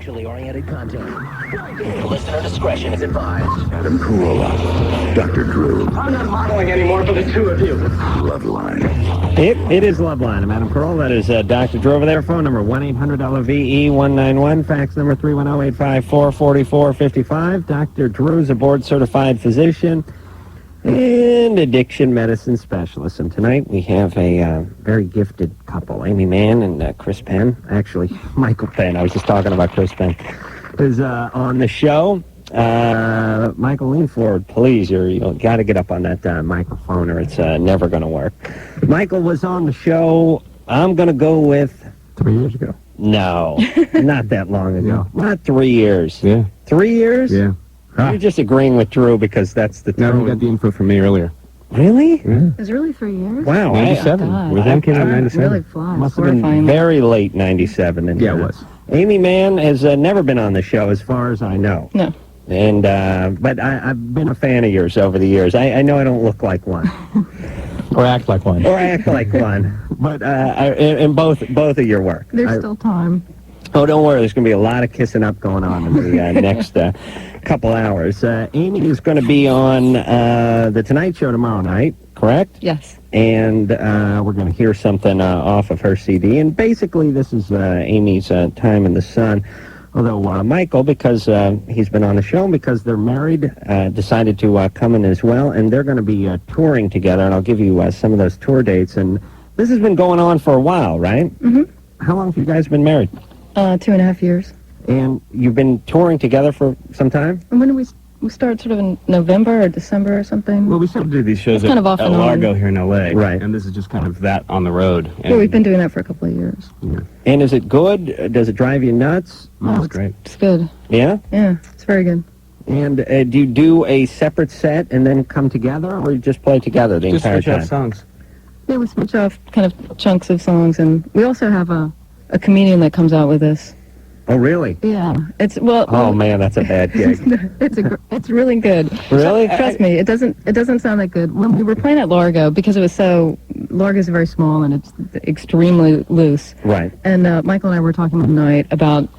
sexually oriented content. Listener discretion is advised. Adam Carolla, Dr. Drew. I'm not modeling anymore for the two of you. Loveline. It is Loveline. I'm Adam Carolla. That is Dr. Drew over there. Phone number 1-800-LOVE-191. Fax number 310-854-4455. Dr. Drew's a board-certified physician and addiction medicine specialist. And tonight we have a very gifted couple, Aimee Mann and Chris Penn. Actually, Michael Penn. I was just talking about Chris Penn. Is on the show. Michael, lean forward, please. You got to get up on that microphone or it's never going to work. Michael was on the show, I'm going to go with... 3 years ago. No, not that long ago. Yeah. Not 3 years. Yeah. 3 years? Yeah. You're just agreeing with Drew because that's the No, term. he got the info from me earlier. Really? Yeah. It was really 3 years? Wow. 97. With them came out in 97. Really flies. Must have been very late 97. And, Yeah, it was. Aimee Mann has never been on the show as far as I know. No. And but I've been a fan of yours over the years. I know I don't look like one. Or act like one. Or act like one. But in both of your work. There's still time. Oh, don't worry. There's going to be a lot of kissing up going on in the next couple hours. Aimee is going to be on The Tonight Show tomorrow night, correct? Yes. And we're going to hear something off of her CD. And basically, this is Aimee's time in the sun. Although Michael, because he's been on the show, because they're married, decided to come in as well. And they're going to be touring together. And I'll give you some of those tour dates. And this has been going on for a while, right? Mm-hmm. How long have you guys been married? 2.5 years. And you've been touring together for some time? And when did we start, sort of in November or December or something? Well, we started to do these shows It's kind of off at and on. Largo here in L.A. Right. And this is just kind of that on the road. And Yeah, we've been doing that for a couple of years. Yeah. And is it good? Does it drive you nuts? That's great. It's good. Yeah? Yeah, it's very good. And do you do a separate set and then come together, or you just play together the Just entire switch out time? songs. Yeah, we switch off kind of chunks of songs, and we also have a comedian that comes out with us. Oh, really? Yeah, it's well. Oh, man, that's a bad gig. It's really good. Really? Trust me, it doesn't sound that good. When we were playing at Largo, because it was Largo's very small and it's extremely loose. Right. And Michael and I were talking tonight about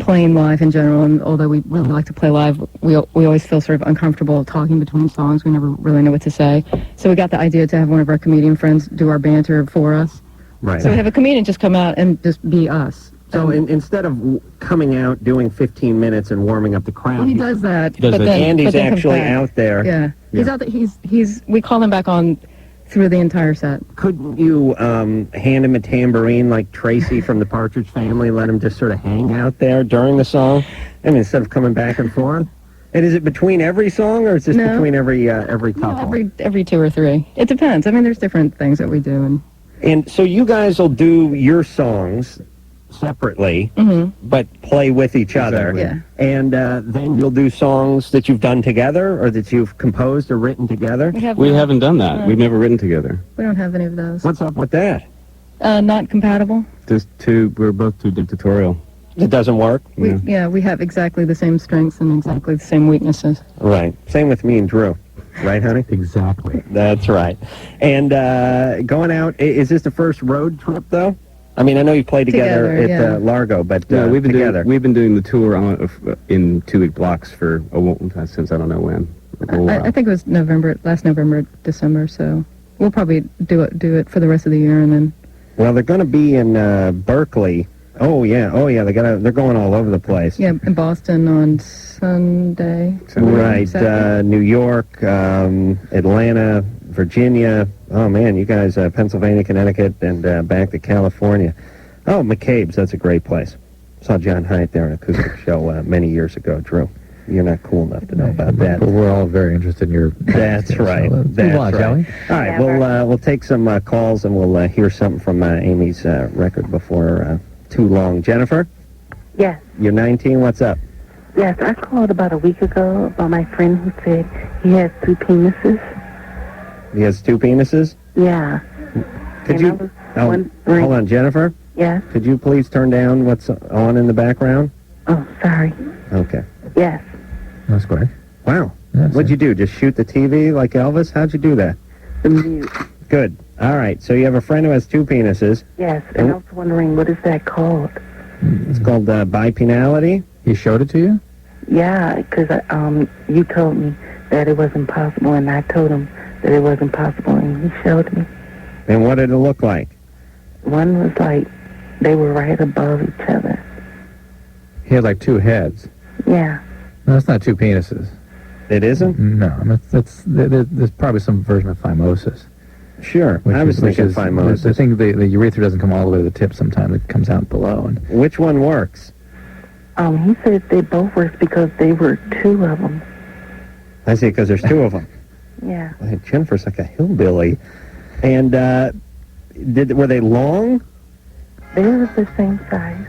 playing live in general, and although we really like to play live, we always feel sort of uncomfortable talking between songs. We never really know what to say. So we got the idea to have one of our comedian friends do our banter for us. Right. So we have a comedian just come out and just be us. So instead of coming out, doing 15 minutes and warming up the crowd, Well, he does that. does but that. then, Andy's but then comes actually back. out there. Yeah. He's out there. He's. We call him back on through the entire set. Couldn't you hand him a tambourine like Tracy from the Partridge Family, let him just sort of hang out there during the song? I mean, instead of coming back and forth? And is it between every song, or is this No. between every couple? No, every 2 or 3. It depends. I mean, there's different things that we do, And so you guys will do your songs separately, but play with each other. Yeah. And then you'll do songs that you've done together or that you've composed or written together? We haven't done that. We've never written together. We don't have any of those. What's up with that? Not compatible. We're both too dictatorial. It doesn't work? We have exactly the same strengths and exactly the same weaknesses. Right. Same with me and Drew. Right, honey? Exactly. That's right. And going out, is this the first road trip, though? I mean, I know you played together at yeah. Largo, but Yeah, we've been together. doing the tour in 2-week blocks for since I don't know when. I think it was last November, December. So we'll probably do it for the rest of the year, and then. Well, they're going to be in Berkeley. Oh yeah. They're going all over the place. Yeah, in Boston on Sunday. Right. Saturday. New York, Atlanta, Virginia. Oh man, you guys, Pennsylvania, Connecticut, and back to California. Oh, McCabe's. That's a great place. Saw John Haidt there on an acoustic show many years ago. Drew, you're not cool enough to know about that. But we're all very interested in your... That's right. That's right. All right, we'll take some calls and we'll hear something from Aimee's record before too long. Jennifer? Yes. You're 19. What's up? Yes, I called about a week ago about my friend who said he has 2 penises. He has 2 penises? Yeah. Could And you... I was Oh, wondering- hold on, Jennifer? Yes. Could you please turn down what's on in the background? Oh, sorry. Okay. Yes. That's great. Wow. Yes, What'd you do? Just shoot the TV like Elvis? How'd you do that? The mute. Good. All right. So you have a friend who has 2 penises. Yes, and I was wondering, what is that called? It's called bipenality. He showed it to you? Yeah, because you told me that it wasn't possible, and I told him that it wasn't possible, and he showed me. And what did it look like? One was like they were right above each other. He had like two heads. Yeah. No, that's not two penises. It isn't? No, there's probably some version of phimosis. Sure. I was thinking phimosis. The thing, the urethra doesn't come all the way to the tip sometimes. It comes out below. And which one works? He said they both worked because they were two of them. I see, because there's two of them. Yeah. Well, Jennifer's like a hillbilly. And were they long? They were the same size.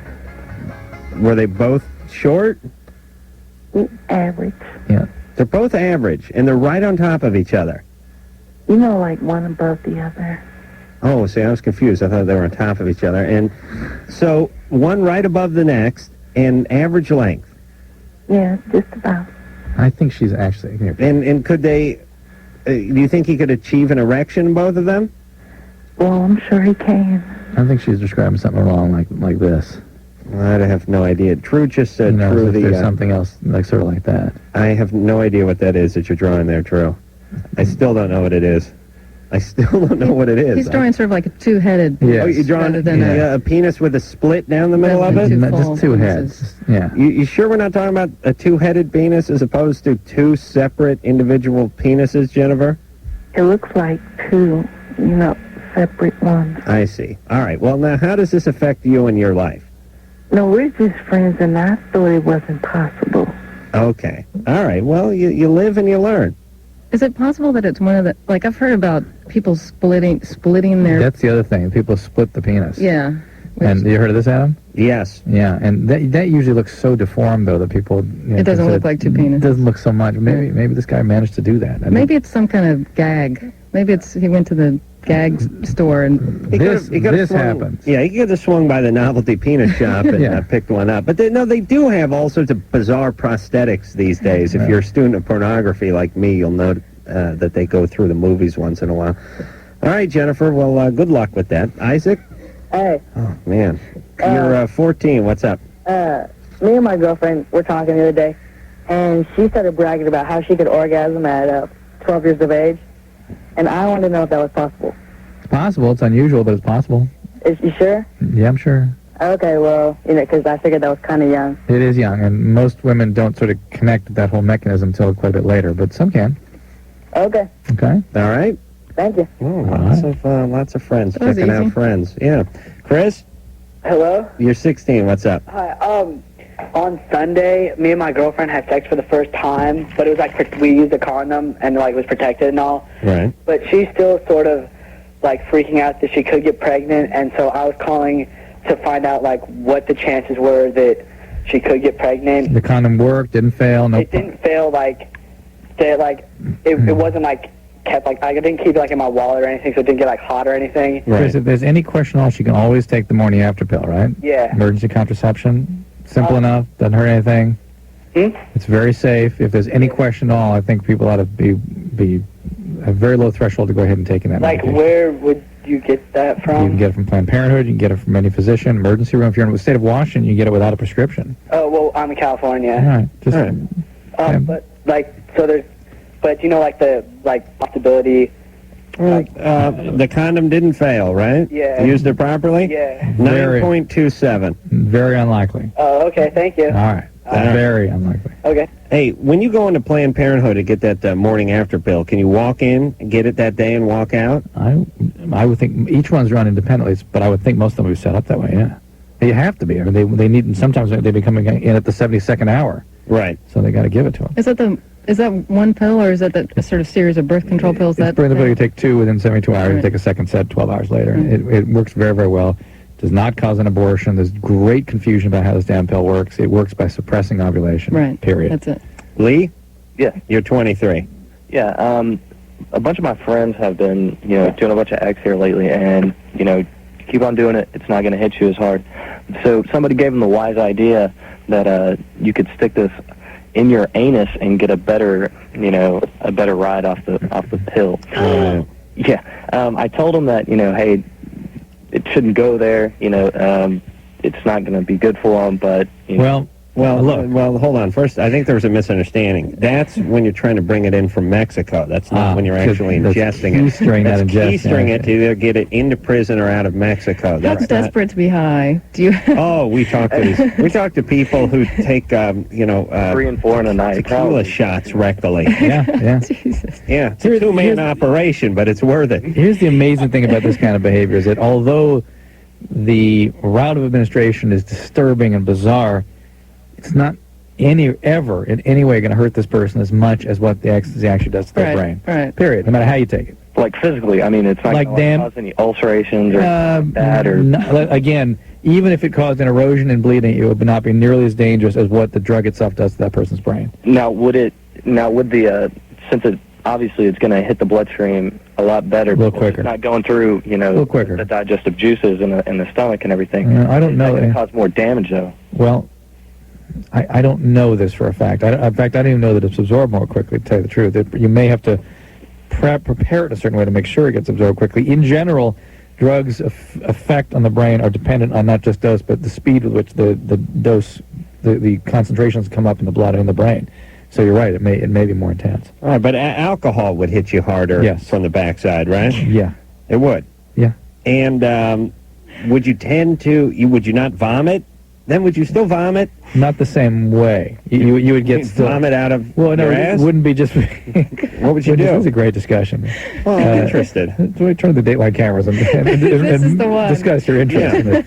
Were they both short? Average. yeah. They're both average, and they're right on top of each other. You know, like one above the other. Oh, see, I was confused. I thought they were on top of each other. And so one right above the next, and average length. Yeah, just about. I think she's actually here. And could they, do you think he could achieve an erection, both of them? Well, I'm sure he can. I think she's describing something along like this. I have no idea. Drew just said, You know, Drew, if the... there's something else, like sort of like that. I have no idea what that is that you're drawing there, Drew. I still don't know what it is. I still don't know what it is. He's drawing sort of like a two-headed. Yeah. Oh, you're drawing rather than a penis with a split down the middle of Rather it? than No, full just two penises. heads. Yeah. You sure we're not talking about a two-headed penis as opposed to two separate individual penises, Jennifer? It looks like two, separate ones. I see. All right. Well, now, how does this affect you in your life? No, we're just friends, and I thought it wasn't possible. Okay. All right. Well, you live and you learn. Is it possible that it's one of the, like, I've heard about people splitting their, That's the other thing. People split the penis. yeah. And you heard of this, Adam? Yes. Yeah, and that usually looks so deformed, though, that people... It doesn't look like two penises. It doesn't look so much. Maybe this guy managed to do that. Maybe it's some kind of gag. Maybe he went to the gag store and... This swung, happens. Yeah, he could have swung by the novelty penis shop and Yeah. picked one up. But they do have all sorts of bizarre prosthetics these days. If you're a student of pornography like me, you'll know that they go through the movies once in a while. All right, Jennifer. Well, good luck with that. Isaac? Hey, Oh, man. You're 14. What's up? me and my girlfriend were talking the other day, and she started bragging about how she could orgasm at 12 years of age, and I wanted to know if that was possible. It's possible. It's unusual, but it's possible. Is you sure? Yeah, I'm sure. Okay, well, because I figured that was kind of young. It is young, and most women don't sort of connect that whole mechanism until quite a bit later, but some can. Okay, Okay? All right. thank you. Oh, All lots of friends That was checking out easy. friends. Yeah. Chris, Hello? you're 16. What's up? Hi, on Sunday, me and my girlfriend had sex for the first time, but it was like we used a condom and like it was protected and all. Right. But she's still sort of like freaking out that she could get pregnant, and so I was calling to find out like what the chances were that she could get pregnant. The condom worked, didn't fail, no. It didn't fail it wasn't like kept like I didn't keep it like in my wallet or anything, so it didn't get like hot or anything. Chris, if there's any question at all, she can always take the morning after pill, right? Yeah. Emergency contraception. Simple enough. Doesn't hurt anything. It's very safe. If there's any question at all, I think people ought to be a very low threshold to go ahead and taking that Like, medication. where would you get that You from? can get it from Planned Parenthood. You can get it from any physician, emergency room. If you're in the state of Washington, you can get it without a prescription. Oh, well, I'm in California. All right. Just, All right. Yeah. But like, so there's, but like the possibility. The condom didn't fail, right? Yeah. Used it properly? Yeah. 9.27. Very unlikely. Oh, okay. Thank you. All right. Very unlikely. Okay. Hey, when you go into Planned Parenthood to get that morning after pill, can you walk in and get it that day and walk out? I would think each one's run independently, but I would think most of them would be set up that way, yeah. You have to be. I mean, they need, sometimes they be coming in at the 72nd hour, Right. so they got to give it to them. Is that one pill, or is that a sort of series of birth control pills? It's pretty much you take 2 within 72 hours, you Right. take a second set 12 hours later. It works very, very well. Does not cause an abortion. There's great confusion about how this damn pill works. It works by suppressing ovulation, Right. period. That's it. Lee? Yeah. You're 23. Yeah, a bunch of my friends have been, doing a bunch of X here lately, and, keep on doing it, it's not going to hit you as hard. So somebody gave them the wise idea that you could stick this in your anus and get a better ride off the pill. Yeah. I told them that, hey, it shouldn't go there, it's not going to be good for them. But you know, Well, hold on. First, I think there's a misunderstanding. That's when you're trying to bring it in from Mexico. That's not when you're actually ingesting it. That's keystering it to either get it into prison or out of Mexico. That's desperate to be high. Do you? Oh, we talk to people who take 3 and 4 in a night. tequila shots rectally. Yeah. Jesus. Yeah, it's a two-man operation, but it's worth it. Here's the amazing thing about this kind of behavior is that although the route of administration is disturbing and bizarre, it's not ever in any way going to hurt this person as much as what the ecstasy actually does to their brain. Right. Period. No matter how you take it. Like physically, I mean, it's not Like going to cause any ulcerations or that. Or again, even if it caused an erosion and bleeding, it would not be nearly as dangerous as what the drug itself does to that person's brain. Now, would the since it obviously it's going to hit the bloodstream a lot better, a little quicker. It's not going through a little quicker. the digestive juices in the stomach and everything. I don't know. It's going to cause more damage though. Well, I don't know this for a fact. In fact, I don't even know that it's absorbed more quickly, to tell you the truth. You may have to prepare it a certain way to make sure it gets absorbed quickly. In general, drugs' effect on the brain are dependent on not just dose, but the speed with which the dose, the concentrations come up in the blood and in the brain. So you're right, it may be more intense. All right, but alcohol would hit you harder from the backside, right? Yeah. It would? Yeah. And would you not vomit? Then would you still vomit? Not the same way. You would get vomit out of your ass? It wouldn't be just... What would you do? This is a great discussion. Well, I'm interested. Turn the Dateline cameras and This is the one. Discuss your interest in it.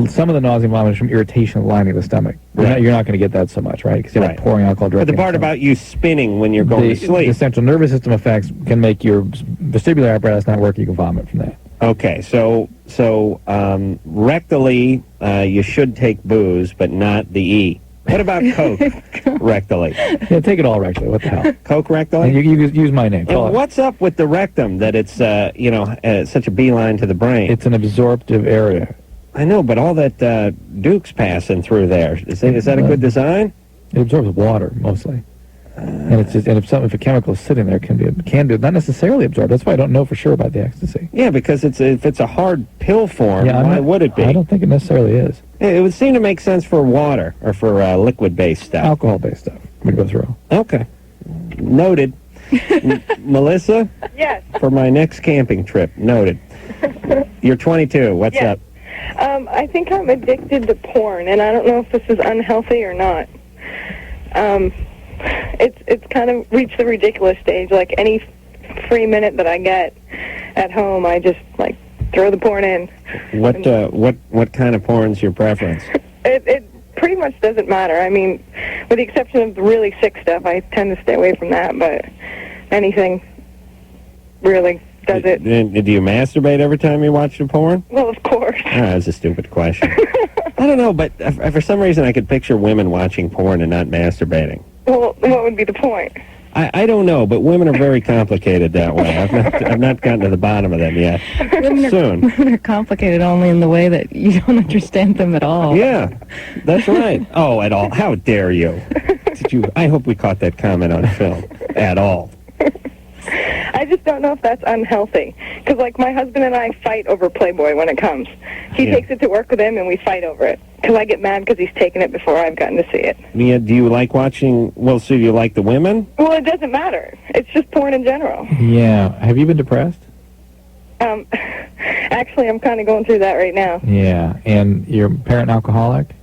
Some of the nausea and vomiting is from irritation of the lining of the stomach. Right. You're not going to get that so much, right? Because you're not pouring alcohol But directly. the part about you spinning when you're going to sleep. The central nervous system effects can make your vestibular apparatus not work. You can vomit from that. Okay, so rectally, you should take booze, but not the E. What about Coke rectally? Yeah, take it all rectally. What the hell? Coke rectally? And you use my name. And what's up with the rectum that it's such a beeline to the brain? It's an absorptive area. I know, but all that Duke's passing through there. Is that a good design? It absorbs water mostly. And it's just, if a chemical is sitting there, can be not necessarily absorbed. That's why I don't know for sure about the ecstasy. Yeah, because if it's a hard pill form, why would it be? I don't think it necessarily is. It would seem to make sense for water or for liquid-based stuff. Alcohol-based stuff would go through. Okay. Noted. Melissa? Yes. For my next camping trip. Noted. You're 22. What's up? I think I'm addicted to porn, and I don't know if this is unhealthy or not. It's kind of reached the ridiculous stage. Like any free minute that I get at home, I just like throw the porn in. What kind of porn's your preference? It pretty much doesn't matter. I mean, with the exception of the really sick stuff, I tend to stay away from that. But anything really does it. Do you masturbate every time you watch the porn? Well, of course. That's a stupid question. I don't know, but for some reason I could picture women watching porn and not masturbating. Well, what would be the point? I don't know, but women are very complicated that way. I've not gotten to the bottom of them yet. Women are complicated only in the way that you don't understand them at all. Yeah, that's right. Oh, at all. How dare you? I hope we caught that comment on film. At all. I just don't know if that's unhealthy. Because, like, my husband and I fight over Playboy when it comes. He takes it to work with him, and we fight over it. Because I get mad because he's taken it before I've gotten to see it. Yeah, do you like watching... Well, so you like the women? Well, it doesn't matter. It's just porn in general. Yeah. Have you been depressed? Actually, I'm kind of going through that right now. Yeah. And your parent alcoholic?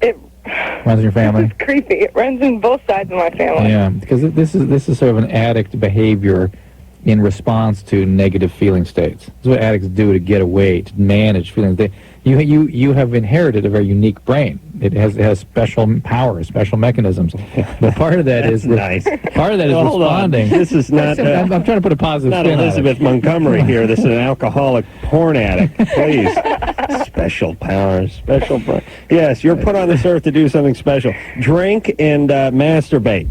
It runs in your family? It's creepy. It runs in both sides of my family. Yeah, because this is sort of an addict behavior in response to negative feeling states. This is what addicts do to get away, to manage feelings. You have inherited a very unique brain. It has special powers, special mechanisms. But part of that is nice. Part of that is responding. This is not. I'm trying to put a positive not spin Elizabeth on it. Montgomery here. This is an alcoholic porn addict. Please, special powers, special. Yes, you're put on this earth to do something special. Drink and masturbate.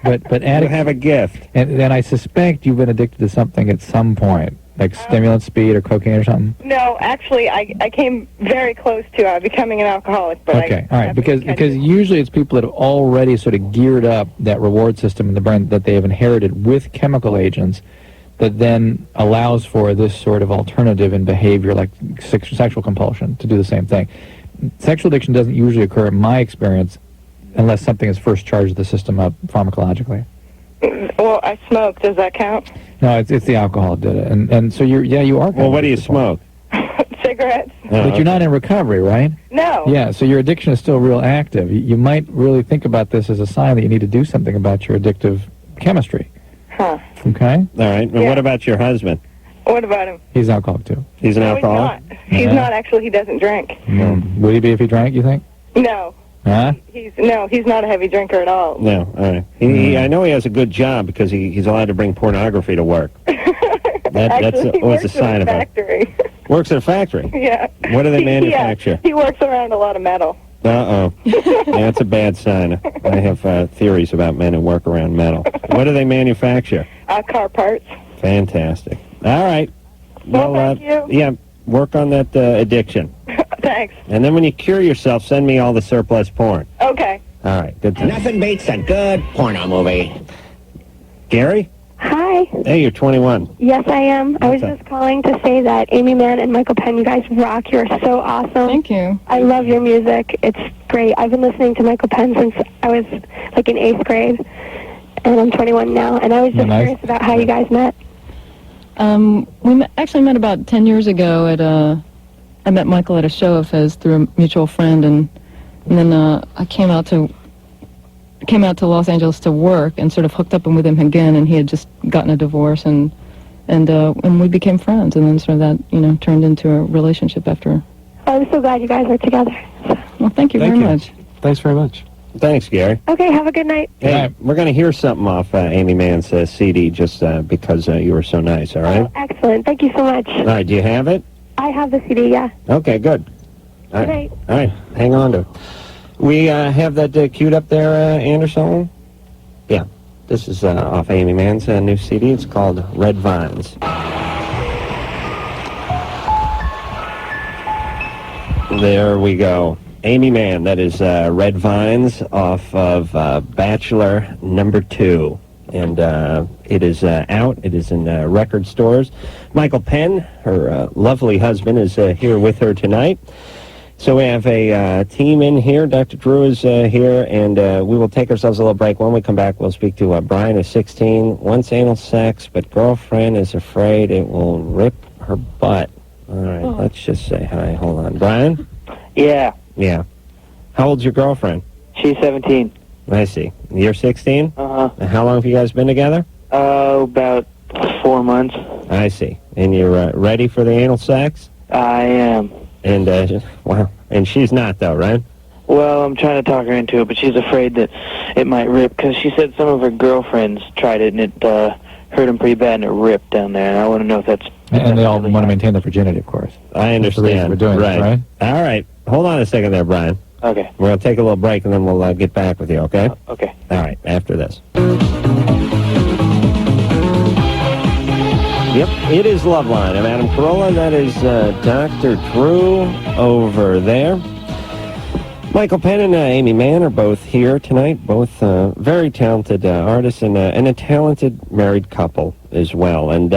But addicts you have a gift. And I suspect you've been addicted to something at some point, like stimulant, speed, or cocaine or something. No, actually, I came very close to becoming an alcoholic. But Okay, all right, because usually it's people that have already sort of geared up that reward system in the brain that they have inherited with chemical agents that then allows for this sort of alternative in behavior like sexual compulsion to do the same thing. Sexual addiction doesn't usually occur, in my experience, unless something has first charged the system up pharmacologically. Well, I smoke. Does that count? No, it's the alcohol that did it. And so you are. Well, what do you smoke? Cigarettes. But you're not in recovery, right? No. Yeah, so your addiction is still real active. You might really think about this as a sign that you need to do something about your addictive chemistry. Huh. Okay? All right. And what about your husband? What about him? He's an alcoholic, too. He's an alcoholic? He's not. He's not, actually. He doesn't drink. Would he be if he drank, you think? No. Huh? He's not a heavy drinker at all. No, all right. I know he has a good job because he's allowed to bring pornography to work. That's always a sign of it. Works at a factory? Yeah. What do they manufacture? He works around a lot of metal. Uh-oh. That's a bad sign. I have theories about men who work around metal. What do they manufacture? Car parts. Fantastic. All right. Well, thank you. Yeah, work on that addiction. Thanks. And then when you cure yourself, send me all the surplus porn. Okay. All right, good time. Nothing beats a good porno movie. Gary? Hi. Hey, you're 21. Yes, I am. I was just calling to say that Aimee, Mann, and Michael Penn, you guys rock. You're so awesome. Thank you. I love your music. It's great. I've been listening to Michael Penn since I was like in 8th grade, and I'm 21 now. And I was just curious about how you guys met. We actually met about 10 years ago at I met Michael at a show of his through a mutual friend, and then I came out to Los Angeles to work and sort of hooked up with him again, and he had just gotten a divorce, and we became friends, and then sort of that turned into a relationship after. I'm so glad you guys are together. Well, thank you very much. Thanks very much. Thanks, Gary. Okay, have a good night. Hey, we're going to hear something off Aimee Mann's CD just because you were so nice, all right? Oh, excellent. Thank you so much. All right, do you have it? I have the CD, yeah. Okay, good. All right, all right, hang on to it. We have that queued up there, Anderson? Yeah, this is off Aimee Mann's new CD. It's called Red Vines. There we go. Aimee Mann, that is Red Vines off of Bachelor #2. And it is out. It is in record stores. Michael Penn, her lovely husband, is here with her tonight. So we have a team in here. Dr. Drew is here, and we will take ourselves a little break. When we come back, we'll speak to Brian, who's 16, wants anal sex, but girlfriend is afraid it will rip her butt. All right, let's just say hi. Hold on. Brian? Yeah. Yeah. How old's your girlfriend? She's 17. I see. You're 16? Uh-huh. And how long have you guys been together? About 4 months. I see. And you're ready for the anal sex? I am. And, wow. And she's not, though, right? Well, I'm trying to talk her into it, but she's afraid that it might rip, because she said some of her girlfriends tried it, and it hurt them pretty bad, and it ripped down there, and I want to know if that's... And they all want to maintain their virginity, of course. I understand. That's the reason we're doing this, right? All right. Hold on a second there, Brian. Okay. We're going to take a little break, and then we'll get back with you, okay? Okay. All right, after this. Yep, it is Loveline. I'm Adam Carolla. That is Dr. Drew over there. Michael Penn and Aimee Mann are both here tonight, both very talented artists and a talented married couple as well. And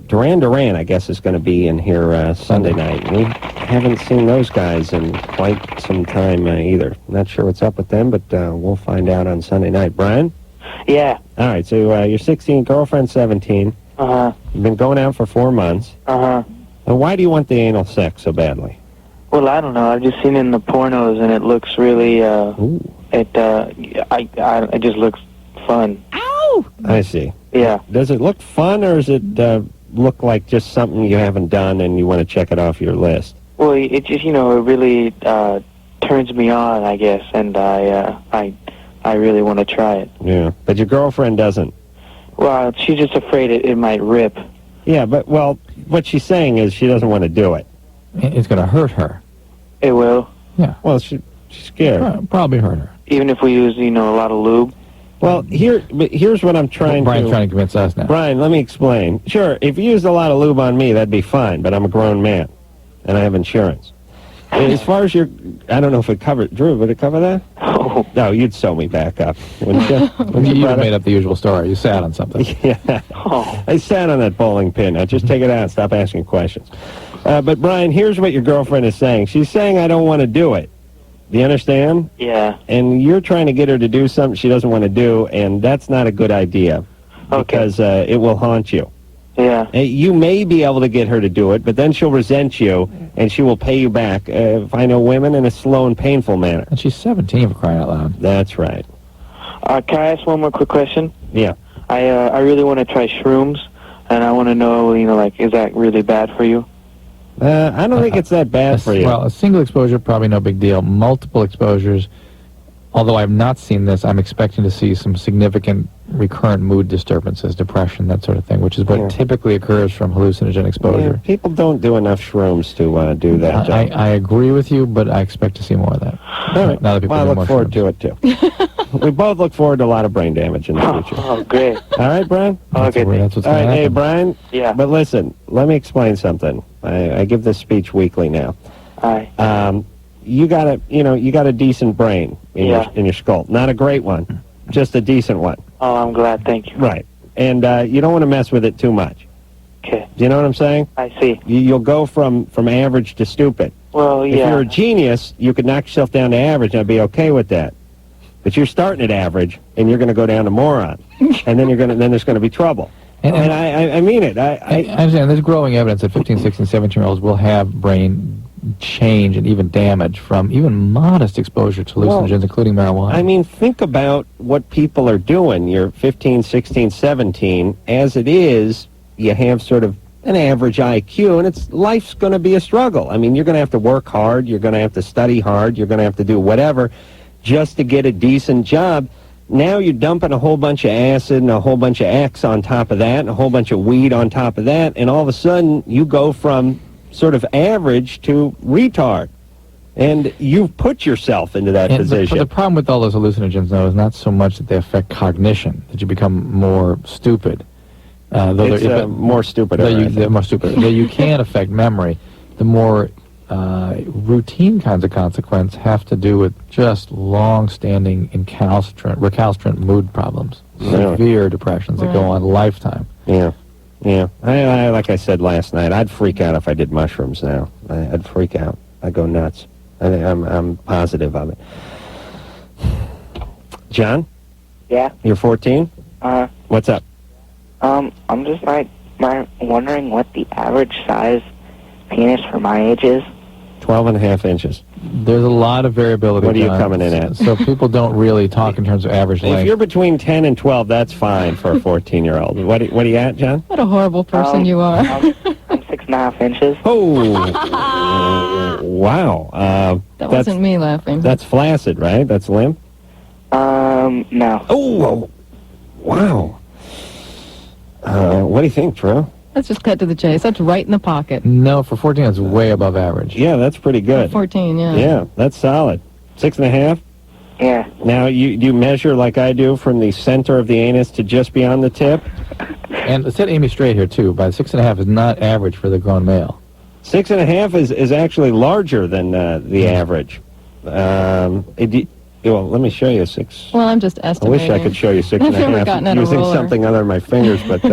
Duran, I guess, is going to be in here Sunday night. We haven't seen those guys in quite some time either. Not sure what's up with them, but we'll find out on Sunday night. Brian? Yeah. All right, so you're 16, girlfriend 17. Uh-huh. You've been going out for 4 months. Uh-huh. And why do you want the anal sex so badly? Well, I don't know. I've just seen it in the pornos, and it looks really, it just looks fun. Ow! I see. Yeah. Does it look fun, or does it look like just something you haven't done and you want to check it off your list? Well, it just, it really turns me on, I guess, and I really want to try it. Yeah, but your girlfriend doesn't. Well, she's just afraid it might rip. Yeah, but, well, what she's saying is she doesn't want to do it. It's going to hurt her. It will? Yeah. Well, she's scared. Probably hurt her. Even if we use, a lot of lube? Well, here's what I'm trying Brian's trying to convince us now. Brian, let me explain. Sure, if you used a lot of lube on me, that'd be fine, but I'm a grown man, and I have insurance. As far as I don't know if it covered, Drew, would it cover that? Oh, No. No, you'd sew me back up, wouldn't you? Wouldn't You brother? made up the usual story. You sat on something. Yeah. Oh. I sat on that bowling pin. Now just take it out and stop asking questions. But Brian, here's what your girlfriend is saying. She's saying, I don't want to do it. Do you understand? Yeah. And you're trying to get her to do something she doesn't want to do, and that's not a good idea. Because it will haunt you. Yeah. You may be able to get her to do it, but then she'll resent you, and she will pay you back, if I know women, in a slow and painful manner. And she's 17, for crying out loud. That's right. Can I ask one more quick question? Yeah. I really want to try shrooms, and I want to know, is that really bad for you? I don't think it's that bad for you. Well, a single exposure, probably no big deal. Multiple exposures, although I've not seen this, I'm expecting to see some significant recurrent mood disturbances, depression, that sort of thing, which is what typically occurs from hallucinogen exposure. Yeah, people don't do enough shrooms to do that. I agree with you, but I expect to see more of that. All right. Now that people Well, I do look more forward shrooms. to it, too. We both look forward to a lot of brain damage in the future. Oh, great. All right, Brian? Okay. That's what's All going right, to hey, happen. Brian? Yeah. But listen, let me explain something. I give this speech weekly now. Aye. You got a decent brain in your skull. Not a great one, just a decent one. Oh, I'm glad. Thank you. Right. And you don't want to mess with it too much. Okay. Do you know what I'm saying? I see. You'll go from average to stupid. Well, If yeah. you're a genius, you could knock yourself down to average, and I'd be okay with that. But you're starting at average, and you're going to go down to moron, and then there's going to be trouble. And I mean it. I understand. There's growing evidence that 15, 16, 17-year-olds will have brain change and even damage from even modest exposure to hallucinogens, including marijuana. I mean, think about what people are doing. You're 15, 16, 17. As it is, you have sort of an average IQ, and life's going to be a struggle. I mean, you're going to have to work hard. You're going to have to study hard. You're going to have to do whatever just to get a decent job. Now you're dumping a whole bunch of acid and a whole bunch of X on top of that and a whole bunch of weed on top of that, and all of a sudden you go from sort of average to retard. And you've put yourself into that position. But the problem with all those hallucinogens, though, is not so much that they affect cognition, that you become more stupid. It's more stupid. They're more stupid. Though you can affect memory. The more routine kinds of consequence have to do with just long-standing recalcitrant mood problems, severe depressions that go on a lifetime. Yeah. I like I said last night, I'd freak out if I did mushrooms now. I'd freak out. I'd go nuts. I'm positive of it. John? Yeah? You're 14? What's up? I'm just wondering what the average size penis for my age is. 12.5 inches. There's a lot of variability. What are you John. coming in at? So people don't really talk in terms of average length. If you're between 10 and 12, that's fine for a 14-year-old. What are you at, John? What a horrible person you are. I'm 6.5 inches. Oh, wow. That wasn't me laughing. That's flaccid, right? That's limp? No. Oh, wow. What do you think, Drew? Let's just cut to the chase. That's right in the pocket. No, for 14, it's way above average. Yeah, that's pretty good. 14, yeah. Yeah, that's solid. 6.5? Yeah. Now, do you measure like I do from the center of the anus to just beyond the tip? And let's set Aimee straight here, too. By 6.5 is not average for the grown male. 6.5 is actually larger than the average. Well, let me show you 6. Well, I'm just I estimating. wish I could show you 6.5 I've never gotten at a using ruler. something other than my fingers, but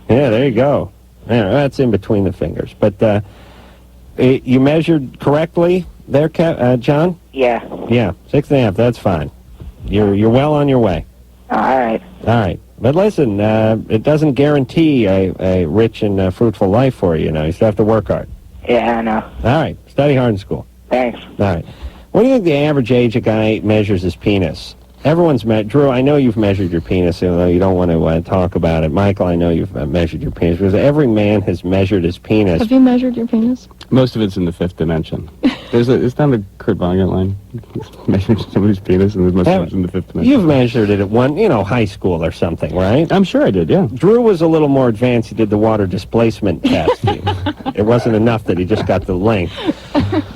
yeah, there you go. Yeah, that's in between the fingers. But you measured correctly there, John? Yeah. Yeah, 6.5. That's fine. You're well on your way. All right. All right. But listen, it doesn't guarantee a rich and fruitful life for you. You still have to work hard. Yeah, I know. All right. Study hard in school. Thanks. All right. What do you think the average age a guy measures his penis? Everyone's Drew, I know you've measured your penis, even though you don't want to talk about it. Michael, I know you've measured your penis, because every man has measured his penis. Have you measured your penis? Most of it's in the 5th dimension. It's down the Kurt Vonnegut line. Measuring somebody's penis, and most of it's in the 5th dimension. You've measured it at high school or something, right? I'm sure I did, yeah. Drew was a little more advanced. He did the water displacement test. It wasn't enough that he just got the length.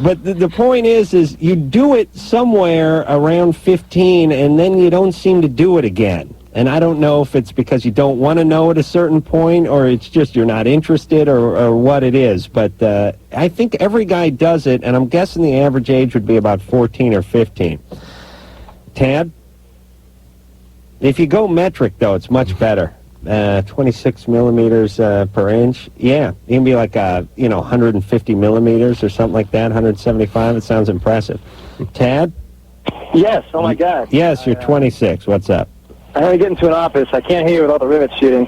But the point is you do it somewhere around 15, and then you don't seem to do it again. And I don't know if it's because you don't want to know at a certain point, or it's just you're not interested, or what it is. But I think every guy does it, and I'm guessing the average age would be about 14 or 15. Tad? If you go metric, though, it's much better. 26 millimeters per inch. Yeah, you can be like, 150 millimeters or something like that, 175. It sounds impressive. Tad? Yes, oh my God. Yes, you're 26. What's up? I had to get into an office. I can't hear you with all the rivets shooting.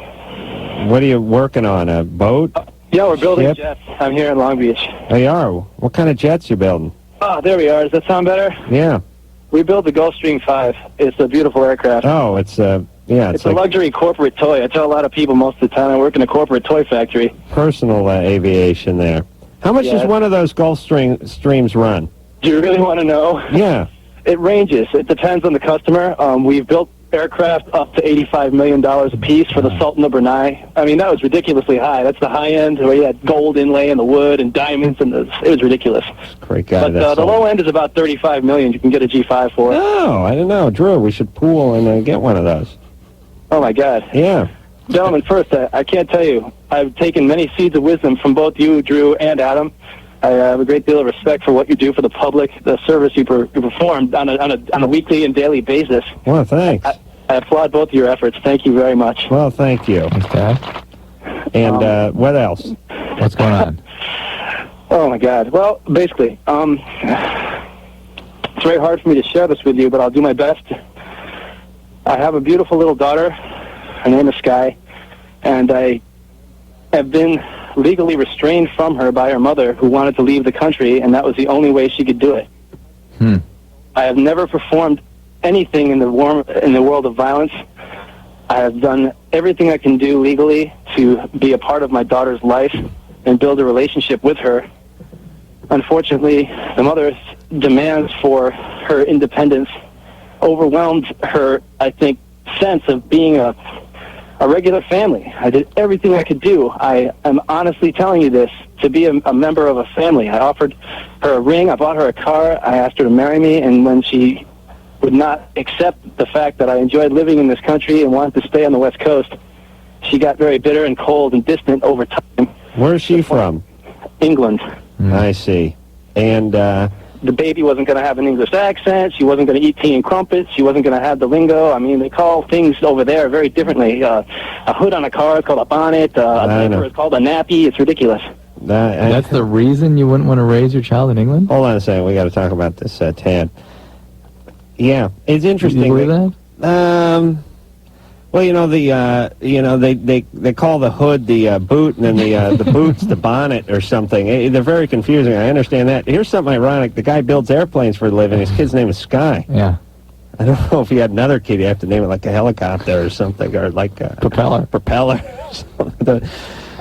What are you working on, a boat? Yeah, we're building Ship? jets. I'm here in Long Beach. Oh, you are? What kind of jets you building? Oh, there we are. Does that sound better? Yeah. We built the Gulfstream 5. It's a beautiful aircraft. Oh, it's It's a like luxury corporate toy. I tell a lot of people most of the time I work in a corporate toy factory. personal aviation there. How much does Yes. one of those Gulfstreams run? Do you really want to know? Yeah. It ranges. It depends on the customer. We've built aircraft up to $85 million a piece for the Sultan of Brunei. I mean, that was ridiculously high. That's the high end where you had gold inlay in the wood and diamonds, and it was ridiculous. Great guy. But that's the low end is about $35 million. You can get a G5 for it. Oh, I don't know. Drew, we should pool and get one of those. Oh, my God. Yeah. Gentlemen, first, I can't tell you. I've taken many seeds of wisdom from both you, Drew, and Adam. I have a great deal of respect for what you do for the public, the service you perform on a weekly and daily basis. Well, thanks. I applaud both of your efforts. Thank you very much. Well, thank you. Thanks, Dad. And what else? What's going on? Oh, my God. Well, basically, it's very hard for me to share this with you, but I'll do my best. I have a beautiful little daughter. Her name is Sky, and I have been legally restrained from her by her mother, who wanted to leave the country, and that was the only way she could do it. I have never performed anything in the world of violence. I have done everything I can do legally to be a part of my daughter's life and build a relationship with her. Unfortunately, the mother's demands for her independence overwhelmed her, I think, sense of being a regular family. I did everything I could do. I am honestly telling you this, to be a member of a family. I offered her a ring. I bought her a car. I asked her to marry me, and when she would not accept the fact that I enjoyed living in this country and wanted to stay on the West Coast, she got very bitter and cold and distant over time. Where's she from? England. I see. And the baby wasn't going to have an English accent. She wasn't going to eat tea and crumpets. She wasn't going to have the lingo. I mean, they call things over there very differently. A hood on a car is called a bonnet. A diaper is called a nappy. It's ridiculous. That's the reason you wouldn't want to raise your child in England? Hold on a second. We got to talk about this, Tad. Yeah, it's interesting. You believe that? Well, they call the hood the boot, and then the boot's the bonnet or something. They're very confusing. I understand that. Here's something ironic. The guy builds airplanes for a living. His kid's name is Sky. Yeah. I don't know if he had another kid. You have to name it like a helicopter or something, or like a propeller. Or something.